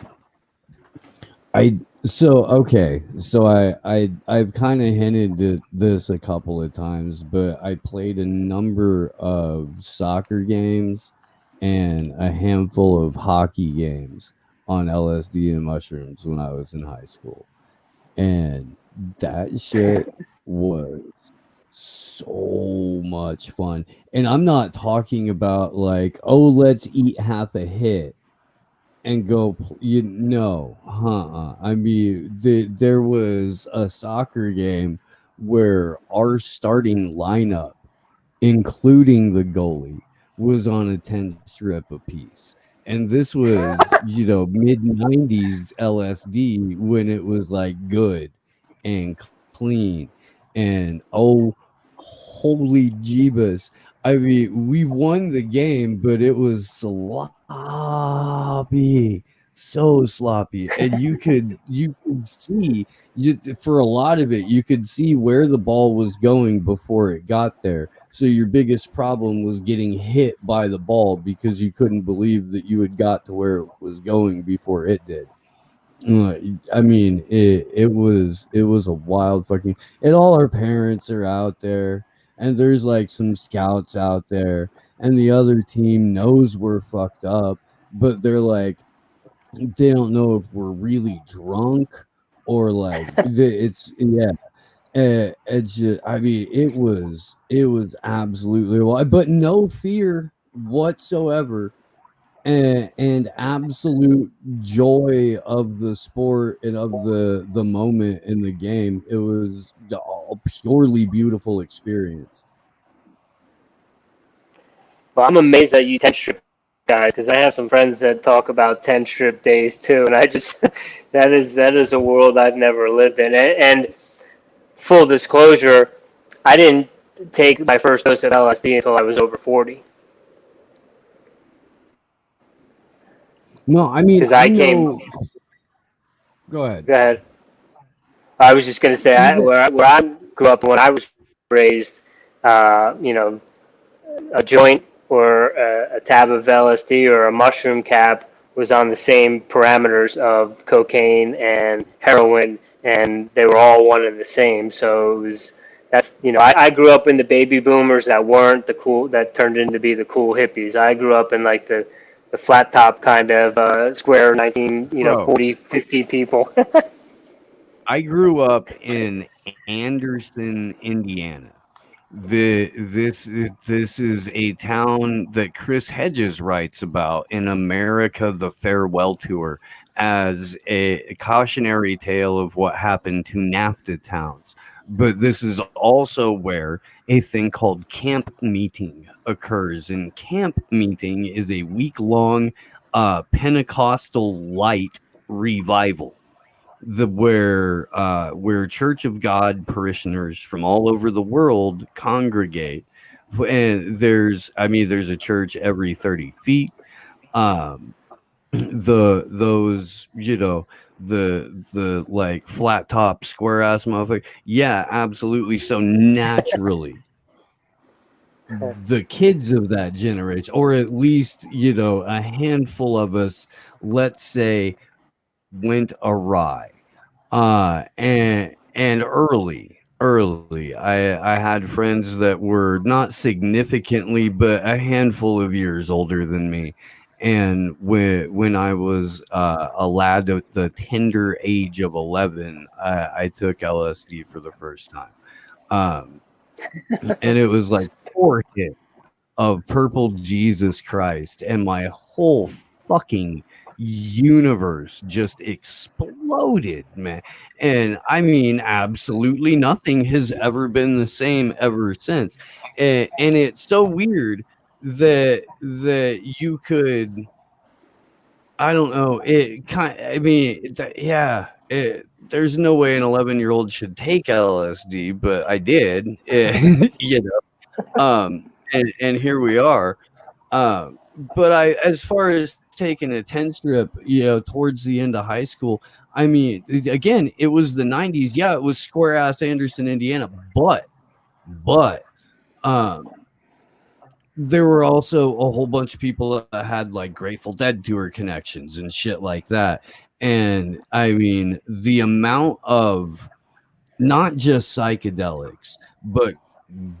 I so okay. So I've kind of hinted at this a couple of times, but I played a number of soccer games and a handful of hockey games on LSD and mushrooms when I was in high school, and that shit was so much fun. And I'm not talking about like, oh, let's eat half a hit and go you know, I mean, there was a soccer game where our starting lineup, including the goalie, was on a 10 strip apiece. And this was, you know, mid 90s LSD, when it was like good and clean. And oh, holy jeebus. I mean, we won the game, but it was sloppy, so sloppy. And you could see, for a lot of it, you could see where the ball was going before it got there. So your biggest problem was getting hit by the ball because you couldn't believe that you had got to where it was going before it did. Uh, I mean, it was a wild fucking. And all our parents are out there, and there's like some scouts out there, and the other team knows we're fucked up, but they're like, they don't know if we're really drunk or like it's yeah. It's just, I mean, it was absolutely wild, but no fear whatsoever, and absolute joy of the sport and of the moment in the game. It was a purely beautiful experience. well, I'm amazed that you 10 strip guys, because I have some friends that talk about 10 strip days too, and I just that is a world I've never lived in. And full disclosure, I didn't take my first dose of LSD until I was over 40, No, I mean, because I I came. know. Go ahead. Go ahead. I was just going to say, where I grew up and when I was raised, you know, a joint or a tab of LSD or a mushroom cap was on the same parameters of cocaine and heroin, and they were all one and the same. So it was that's I grew up in the baby boomers that weren't the cool, that turned into be the cool hippies. I grew up in like the flat top kind of square 19 Bro, 40 50 people. I grew up in Anderson, Indiana. This is a town that Chris Hedges writes about in America: The Farewell Tour, as a cautionary tale of what happened to NAFTA towns. But this is also where a thing called camp meeting occurs. And camp meeting is a week-long Pentecostal light revival, where Church of God parishioners from all over the world congregate. And there's a church every 30 feet. um those the like flat top square ass motherfucker. Yeah, absolutely. So naturally, the kids of that generation, or at least a handful of us, let's say, went awry, and early. I had friends that were not significantly, but a handful of years older than me. And when I was a lad at the tender age of 11, I took LSD for the first time. um, and it was like 4 hits of Purple Jesus Christ, and my whole fucking universe just exploded, man. And I mean, absolutely nothing has ever been the same ever since. And it's so weird that you could, I don't know, it kind, I mean, yeah, there's no way an 11-year-old should take LSD, but I did. And here we are. But as far as taking a 10 strip, towards the end of high school, I mean, again, it was the 90s. Yeah, it was square ass Anderson, Indiana, but um, there were also a whole bunch of people that had like Grateful Dead tour connections and shit like that. And I mean, the amount of not just psychedelics, but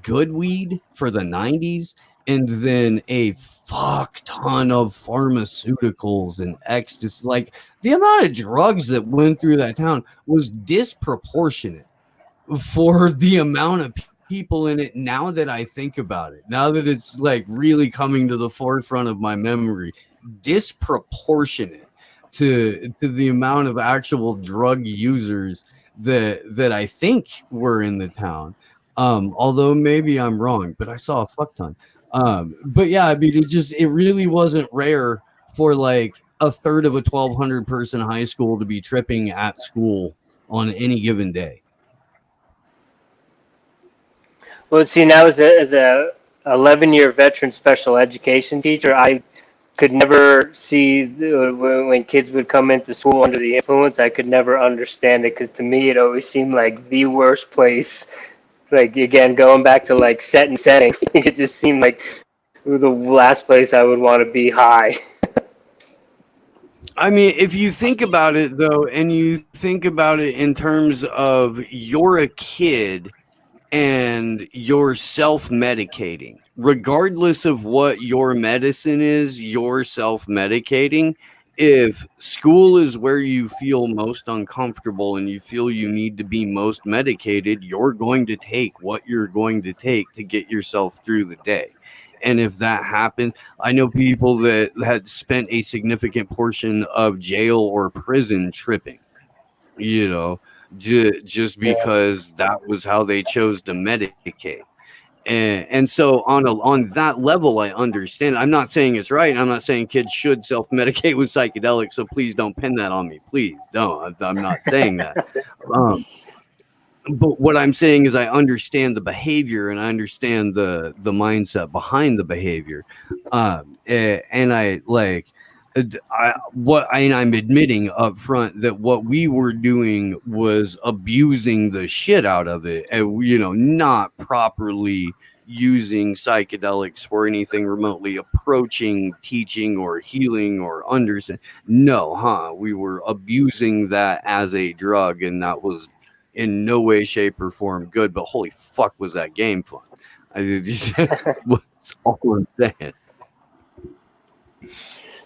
good weed for the 90s, and then a fuck ton of pharmaceuticals and ecstasy. Like, the amount of drugs that went through that town was disproportionate for the amount of people in it. Now that I think about it, now that it's like really coming to the forefront of my memory, disproportionate to the amount of actual drug users that I think were in the town. Although maybe I'm wrong, but I saw a fuck ton. But yeah, I mean, it really wasn't rare for like a third of a 1,200 person high school to be tripping at school on any given day. Well, see, now as a 11-year veteran special education teacher, I could never see when kids would come into school under the influence. I could never understand it because to me it always seemed like the worst place. Like again, going back to like set and setting, it just seemed like the last place I would want to be high. I mean, if you think about it though, and you think about it in terms of you're a kid and you're self-medicating, regardless of what your medicine is, you're self-medicating. If school is where you feel most uncomfortable and you feel you need to be most medicated, you're going to take what you're going to take to get yourself through the day. And if that happens, I know people that had spent a significant portion of jail or prison tripping, you know, just Yeah. because that was how they chose to medicate. And so on that level, I understand. I'm not saying it's right. I'm not saying kids should self-medicate with psychedelics. So please don't pin that on me. Please don't. I'm not saying that. Um, but what I'm saying is I understand the behavior and I understand the mindset behind the behavior. And I like I'm admitting up front that what we were doing was abusing the shit out of it, and not properly using psychedelics for anything remotely approaching teaching or healing or understand. No, we were abusing that as a drug, and that was in no way, shape, or form good. But holy fuck, was that game fun? That's all I'm saying.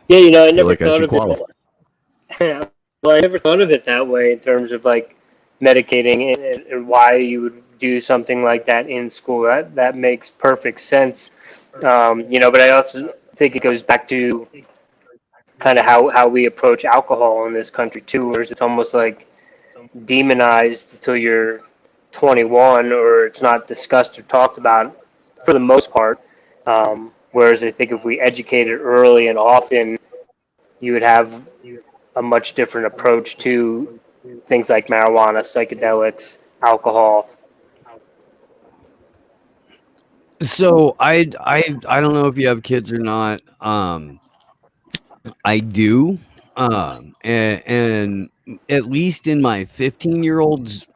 Yeah, I I feel never like I thought should of it. qualify. Well, I never thought of it that way in terms of like medicating and why you would do something like that in school. That makes perfect sense. But I also think it goes back to kind of how we approach alcohol in this country too, whereas it's almost like demonized until you're 21, or it's not discussed or talked about for the most part. Whereas I think if we educated early and often, you would have a much different approach to things like marijuana, psychedelics, alcohol. So I don't know if you have kids or not. I do. And at least in my 15-year-old's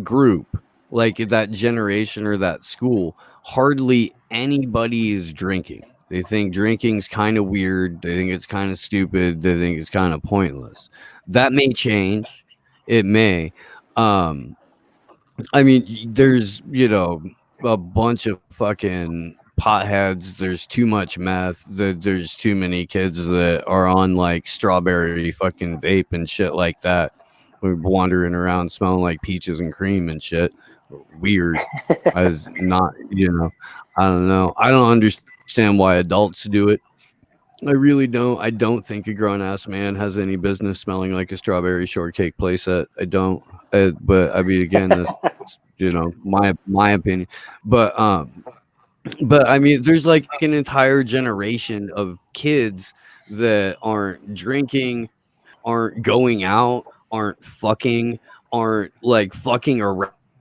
group, like that generation or that school, hardly anybody is drinking. They think drinking's kind of weird. They think it's kind of stupid. They think it's kind of pointless. That may change. It may. Um, I mean, there's, a bunch of fucking potheads. There's too much meth. There's too many kids that are on like strawberry fucking vape and shit like that. We're wandering around smelling like peaches and cream and shit. Weird. I was not, I don't know. I don't understand why adults do it. I really don't. I don't think a grown ass man has any business smelling like a strawberry shortcake playset. I don't. But I mean, again, that's my opinion. But but I mean, there's like an entire generation of kids that aren't drinking, aren't going out, aren't fucking, aren't like fucking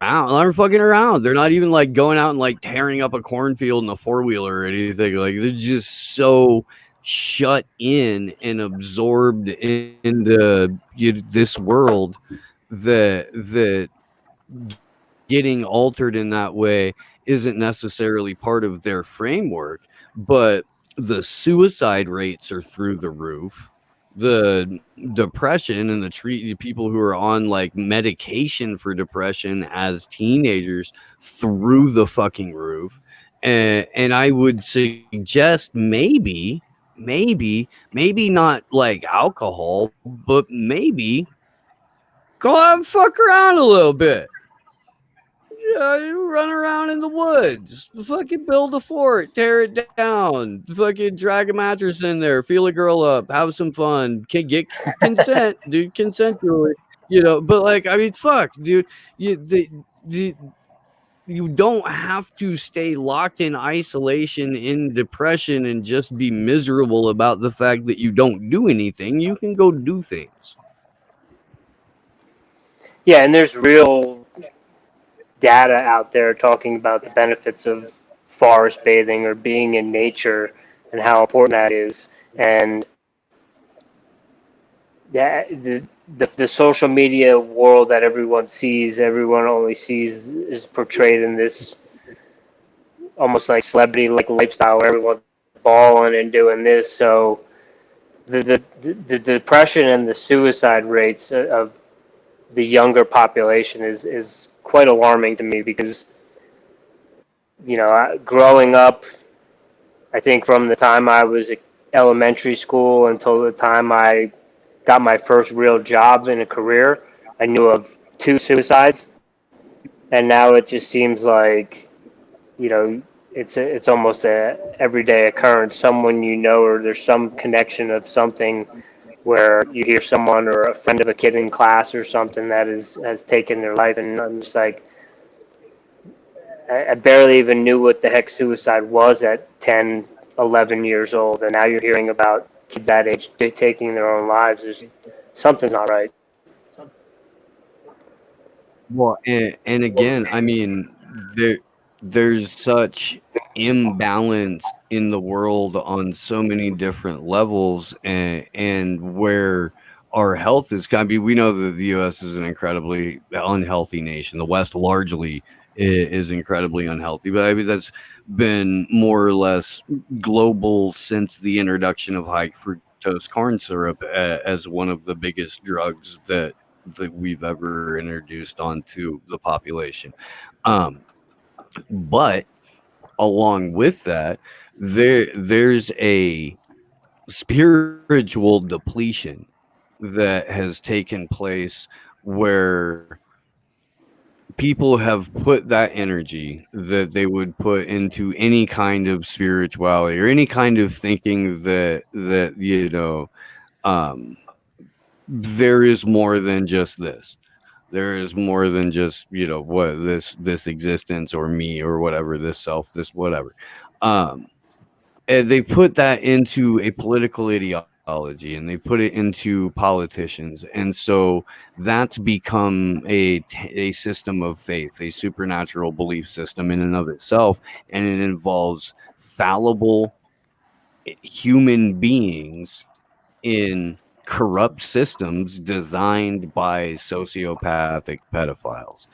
aren't fucking around. They're not even like going out and like tearing up a cornfield in a four-wheeler or anything. Like they're just so shut in and absorbed into this world that getting altered in that way isn't necessarily part of their framework, but the suicide rates are through the roof. The depression and the people who are on like medication for depression as teenagers through the fucking roof. And I would suggest maybe not like alcohol, but maybe go out and fuck around a little bit. Yeah, you run around in the woods, fucking build a fort, tear it down, fucking drag a mattress in there, feel a girl up, have some fun, can get consent, dude, consensually, But like, I mean, fuck, dude, you the you don't have to stay locked in isolation in depression and just be miserable about the fact that you don't do anything. You can go do things. Yeah, and there's real data out there talking about the benefits of forest bathing or being in nature and how important that is. And yeah, the social media world that everyone only sees is portrayed in this almost like celebrity like lifestyle where everyone's balling and doing this. So the depression and the suicide rates of the younger population is quite alarming to me because growing up, I think from the time I was in elementary school until the time I got my first real job in a career, I knew of two suicides, and now it just seems like it's almost a everyday occurrence. Someone or there's some connection of something where you hear someone or a friend of a kid in class or something that has taken their life, and I'm just like, I barely even knew what the heck suicide was at 10, 11 years old, and now you're hearing about kids that age taking their own lives. Something's not right. Well, and again, I mean, there's such imbalance in the world on so many different levels, and where our health is going to be. We know that the U.S. is an incredibly unhealthy nation. The West largely is incredibly unhealthy, but I mean that's been more or less global since the introduction of high fructose corn syrup as one of the biggest drugs that we've ever introduced onto the population. Um, but along with that, there's a spiritual depletion that has taken place where people have put that energy that they would put into any kind of spirituality or any kind of thinking that um there is more than just this. There is more than just what this existence or me or whatever, this self, this whatever. um and they put that into a political ideology and they put it into politicians, and so that's become a system of faith, a supernatural belief system in and of itself, and it involves fallible human beings in corrupt systems designed by sociopathic pedophiles.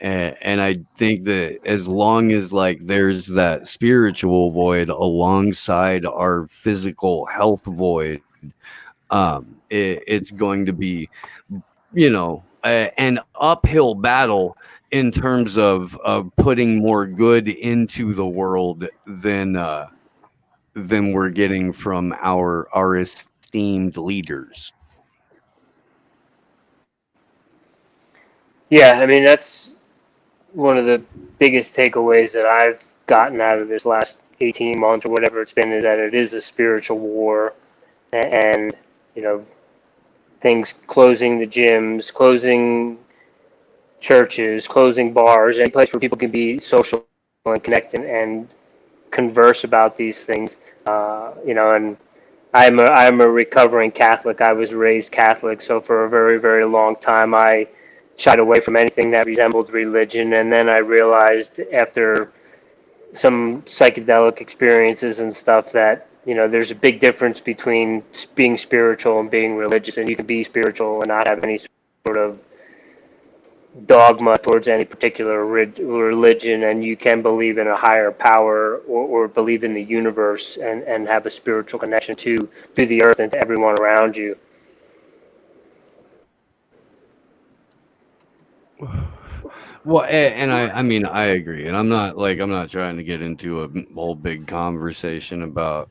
And I think that as long as like there's that spiritual void alongside our physical health void, it's going to be, an uphill battle in terms of putting more good into the world than we're getting from our esteemed leaders. Yeah, I mean that's one of the biggest takeaways that I've gotten out of this last 18 months or whatever it's been, is that it is a spiritual war. And you know, things closing the gyms, closing churches, closing bars, any place where people can be social and connect and converse about these things. And I'm a recovering Catholic. I was raised Catholic, so for a very, very long time I shied away from anything that resembled religion. And then I realized, after some psychedelic experiences and stuff, that there's a big difference between being spiritual and being religious. And you can be spiritual and not have any sort of dogma towards any particular religion, and you can believe in a higher power, or believe in the universe, and have a spiritual connection to the earth and to everyone around you. Well, and I mean, I agree, and I'm not trying to get into a whole big conversation about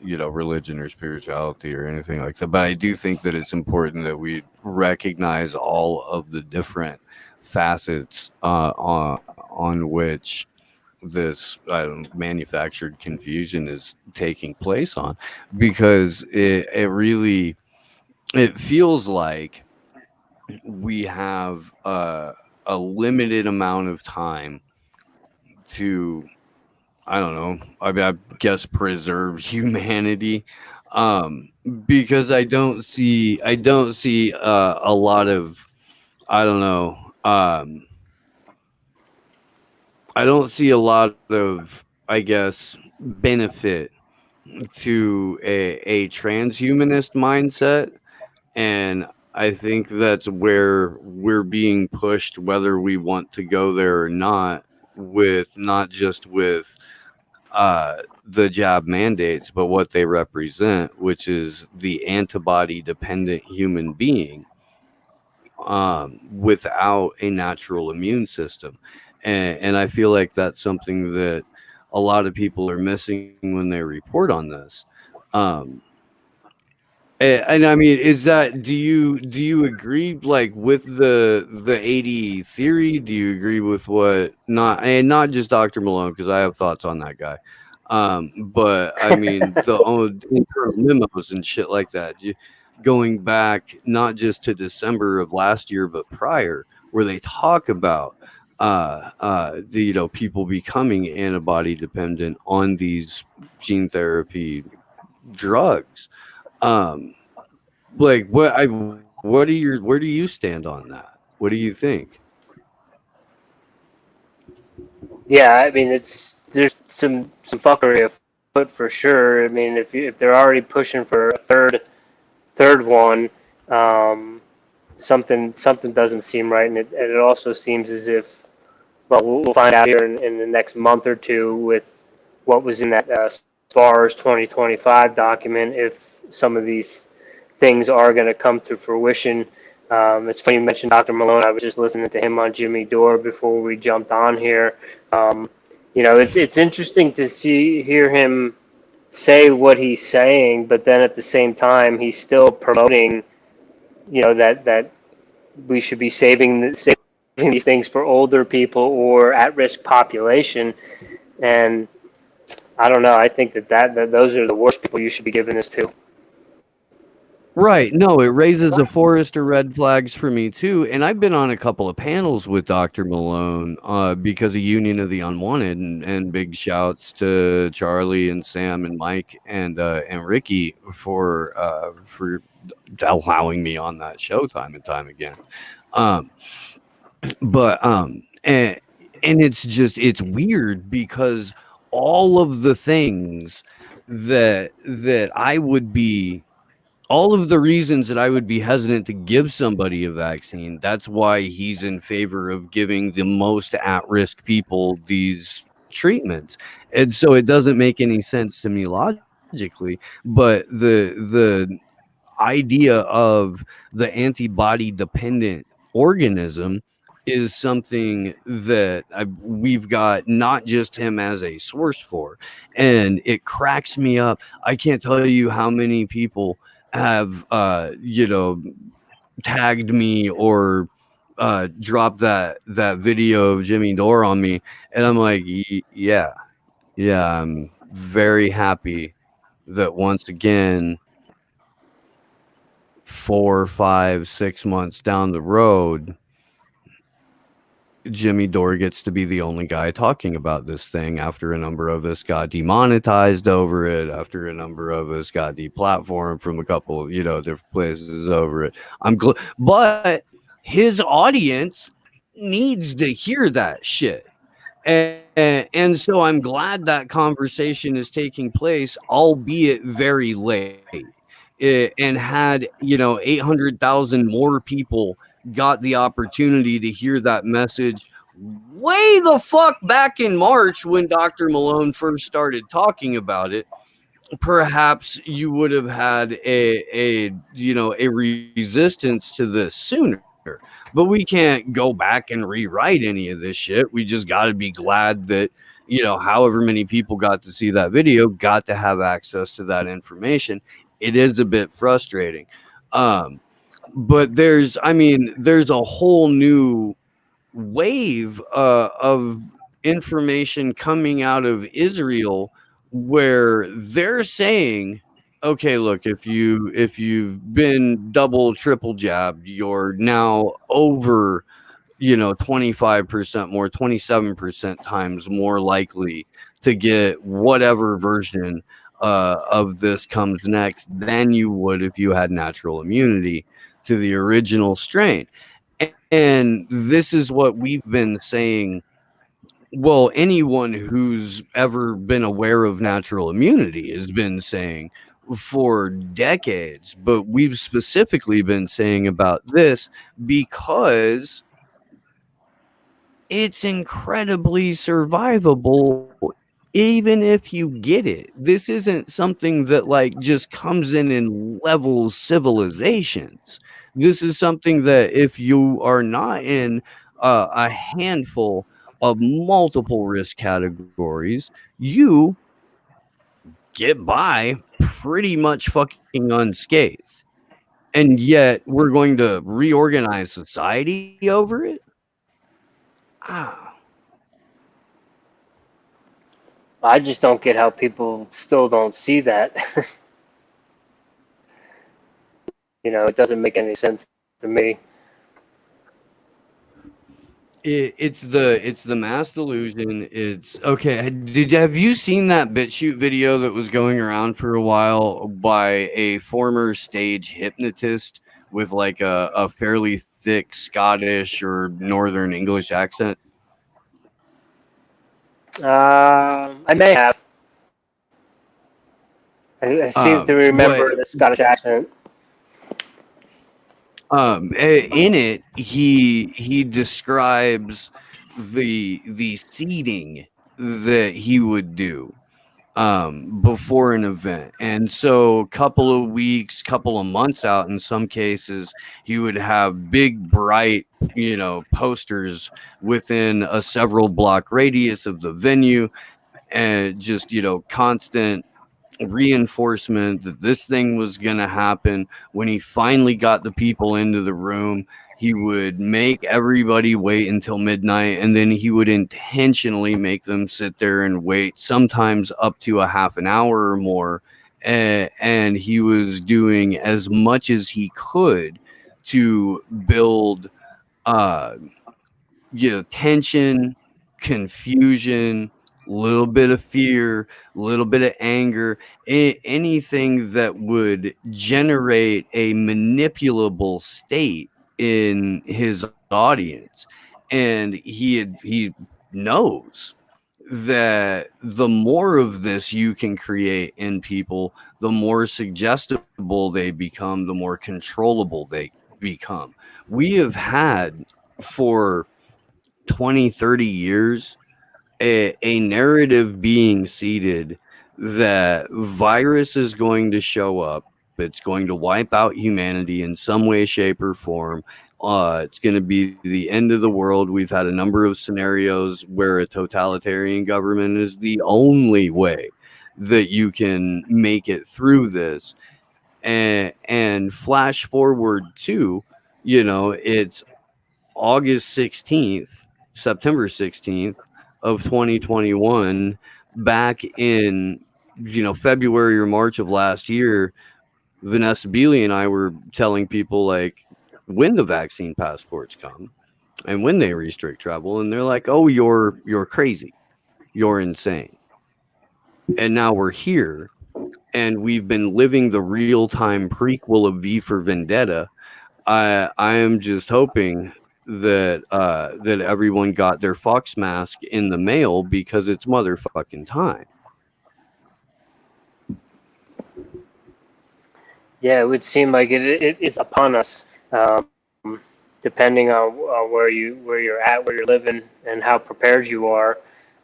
religion or spirituality or anything like that. But I do think that it's important that we recognize all of the different facets on which this manufactured confusion is taking place on, because it really, it feels like we have a limited amount of time to, I don't know, I guess preserve humanity, um because I don't see a lot of, I don't know, I don't see a lot of, I guess, benefit to a transhumanist mindset. And I think that's where we're being pushed, whether we want to go there or not, with not just with the jab mandates, but what they represent, which is the antibody dependent human being, without a natural immune system. And I feel like that's something that a lot of people are missing when they report on this. Um, and I mean, is that, do you agree, like, with the 80 theory? Do you agree with what, not just Dr. Malone, because I have thoughts on that guy. But I mean the old internal memos and shit like that. Going back not just to December of last year, but prior, where they talk about people becoming antibody dependent on these gene therapy drugs. Um, like, where do you stand on that? What do you think? Yeah, I mean, there's some fuckery afoot for sure. I mean, if they're already pushing for a third one, um, something doesn't seem right. And it also seems as if, well, we'll find out here in the next month or two, with what was in that SPARS 2025 document, if some of these things are going to come to fruition. It's funny you mentioned Dr. Malone. I was just listening to him on Jimmy Dore before we jumped on here. Um, it's interesting to hear him say what he's saying, but then at the same time, he's still promoting, that we should be saving these things for older people or at-risk population. And I don't know. I think that those are the worst people you should be giving this to. Right. No, it raises a forest of red flags for me too. And I've been on a couple of panels with Dr. Malone because of Union of the Unwanted, and big shouts to Charlie and Sam and Mike and Ricky for allowing me on that show time and time again. Um, but and it's weird because all of the things that I would be all of the reasons that I would be hesitant to give somebody a vaccine. That's why he's in favor of giving the most at-risk people these treatments. And so it doesn't make any sense to me logically, but the idea of the antibody dependent organism is something that we've got not just him as a source for. And it cracks me up. I can't tell you how many people have tagged me or dropped that video of Jimmy Dore on me, and I'm like, yeah, I'm very happy that once again 4, 5, 6 months down the road, Jimmy Dore gets to be the only guy talking about this thing after a number of us got demonetized over it, after a number of us got deplatformed from a couple of, different places over it. But his audience needs to hear that shit. And so I'm glad that conversation is taking place, albeit very late. And had 800,000 more people got the opportunity to hear that message way the fuck back in March when Dr. Malone first started talking about it, perhaps you would have had a resistance to this sooner. But we can't go back and rewrite any of this shit. We just got to be glad that however many people got to see that video got to have access to that information. It is a bit frustrating, but there's a whole new wave of information coming out of Israel where they're saying, okay, look, if you've been double, triple jabbed, you're now over 25% more, 27% times more likely to get whatever version of this comes next than you would if you had natural immunity to the original strain. And this is what we've been saying. Well, anyone who's ever been aware of natural immunity has been saying for decades, but we've specifically been saying about this because it's incredibly survivable even if you get it. This isn't something that like just comes in and levels civilizations. This is something that if you are not in a handful of multiple risk categories, you get by pretty much fucking unscathed. And yet we're going to reorganize society over it. Ah. I just don't get how people still don't see that. It doesn't make any sense to me. It's the mass delusion. It's okay. Have you seen that BitChute video that was going around for a while by a former stage hypnotist with like a fairly thick Scottish or Northern English accent? I may have. I seem to remember But the Scottish accent. in it he describes the seeding that he would do before an event. And so couple of weeks, couple of months out in some cases, he would have big bright posters within a several block radius of the venue, and just constant reinforcement that this thing was going to happen. When he finally got the people into the room, he would make everybody wait until midnight, and then he would intentionally make them sit there and wait, sometimes up to a half an hour or more. And he was doing as much as he could to build tension, confusion, a little bit of fear, a little bit of anger, anything that would generate a manipulable state in his audience. And he knows that the more of this you can create in people, the more suggestible they become, the more controllable they become. We have had for 20, 30 years a narrative being seeded that virus is going to show up. It's going to wipe out humanity in some way, shape, or form. It's going to be the end of the world. We've had a number of scenarios where a totalitarian government is the only way that you can make it through this. And flash forward to, it's August 16th, September 16th of 2021, back in, February or March of last year, Vanessa Beeley and I were telling people like when the vaccine passports come and when they restrict travel, and they're like, "Oh, you're crazy. You're insane." And now we're here, and we've been living the real-time prequel of V for Vendetta. I am just hoping that everyone got their Fox mask in the mail because it's motherfucking time. Yeah, it would seem like it is upon us, depending on where you're at, where you're living, and how prepared you are.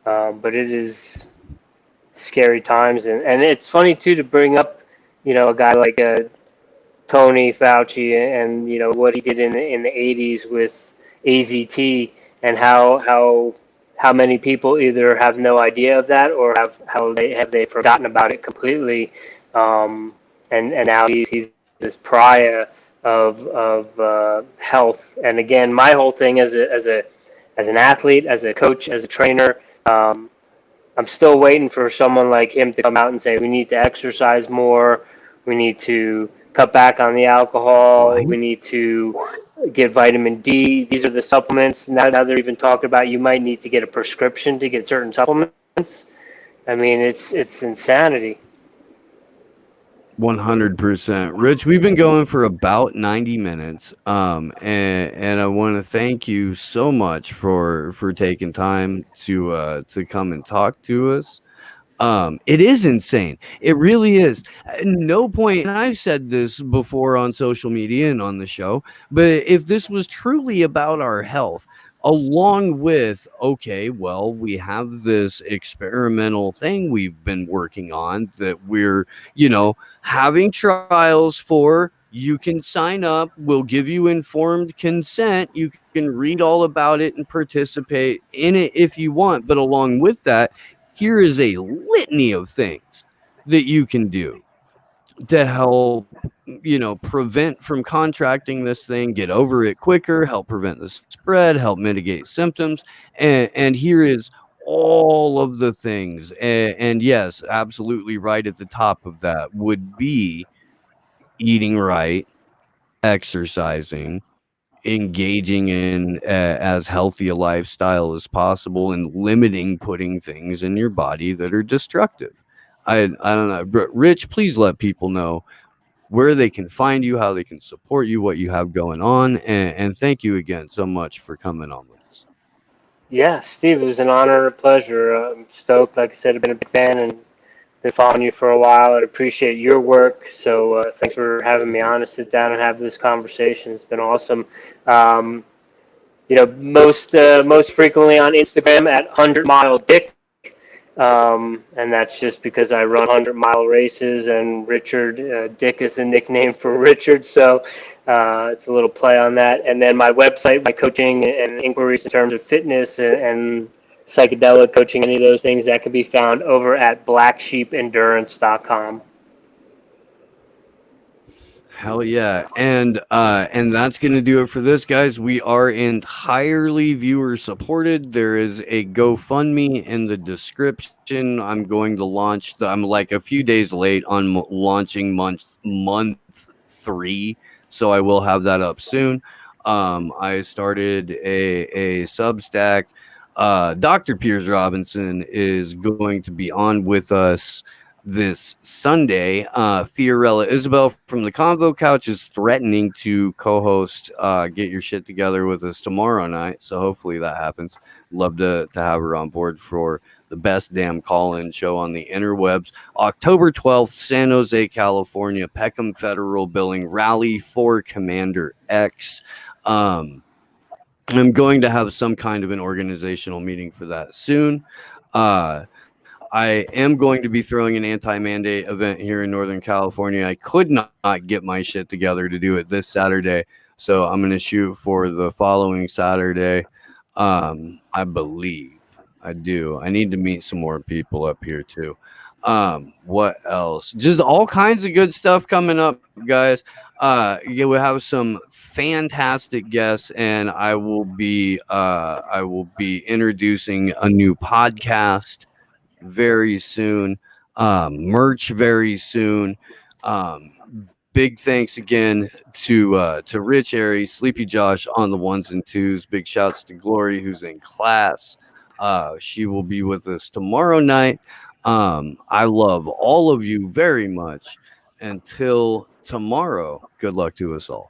But it is scary times, and it's funny too to bring up, a guy like Tony Fauci and what he did in the 80s with AZT, and how many people either have no idea of that or have they forgotten about it completely. And now he's this pariah of health. And again, my whole thing as an athlete, as a coach, as a trainer, I'm still waiting for someone like him to come out and say we need to exercise more, we need to cut back on the alcohol, Right? we need to get vitamin D. These are the supplements. Now they're even talking about you might need to get a prescription to get certain supplements. I mean, it's insanity. 100%. Rich, we've been going for about 90 minutes. And I want to thank you so much for taking time to come and talk to us. It is insane. It really is. At no point, and I've said this before on social media and on the show, but if this was truly about our health, along with, okay, well, we have this experimental thing we've been working on that we're, having trials for. You can sign up. We'll give you informed consent. You can read all about it and participate in it if you want. But along with that, here is a litany of things that you can do to help, prevent from contracting this thing, get over it quicker, help prevent the spread, help mitigate symptoms. And here is all of the things. And yes, absolutely right at the top of that would be eating right, exercising, engaging in as healthy a lifestyle as possible, and limiting putting things in your body that are destructive. I don't know, but Rich, please let people know where they can find you, how they can support you, what you have going on, and thank you again so much for coming on with us. Yeah, Steve, it was an honor and a pleasure. I'm stoked. Like I said, I've been a big fan and been following you for a while. I appreciate your work. So thanks for having me on to sit down and have this conversation. It's been awesome. Um, most frequently on Instagram at 100 Mile Dick, and that's just because I run 100 mile races, and Richard Dick is a nickname for Richard, so it's a little play on that. And then my website, my coaching and inquiries in terms of fitness and psychedelic coaching, any of those things that can be found over at blacksheependurance.com. Hell yeah. And that's gonna do it for this, guys. We are entirely viewer supported. There is a GoFundMe in the description. I'm going to I'm like a few days late on launching month 3, so I will have that up soon. I started a Substack. Dr. Piers Robinson is going to be on with us this Sunday. Fiorella Isabel from the Convo Couch is threatening to co-host Get Your Shit Together with us tomorrow night. So hopefully that happens. Love to have her on board for the best damn call-in show on the interwebs. October 12th, San Jose, California, Peckham Federal Building, Rally for Commander X. I'm going to have some kind of an organizational meeting for that soon. I am going to be throwing an anti-mandate event here in Northern California. I could not get my shit together to do it this Saturday, so I'm going to shoot for the following Saturday. I believe I do. I need to meet some more people up here too. What else? Just all kinds of good stuff coming up, guys. Yeah, we have some fantastic guests, and I will be introducing a new podcast very soon, merch very soon. Big thanks again to Rich, Airey, Sleepy Josh on the ones and twos. Big shouts to Glory, who's in class. She will be with us tomorrow night. I love all of you very much. Until tomorrow, good luck to us all.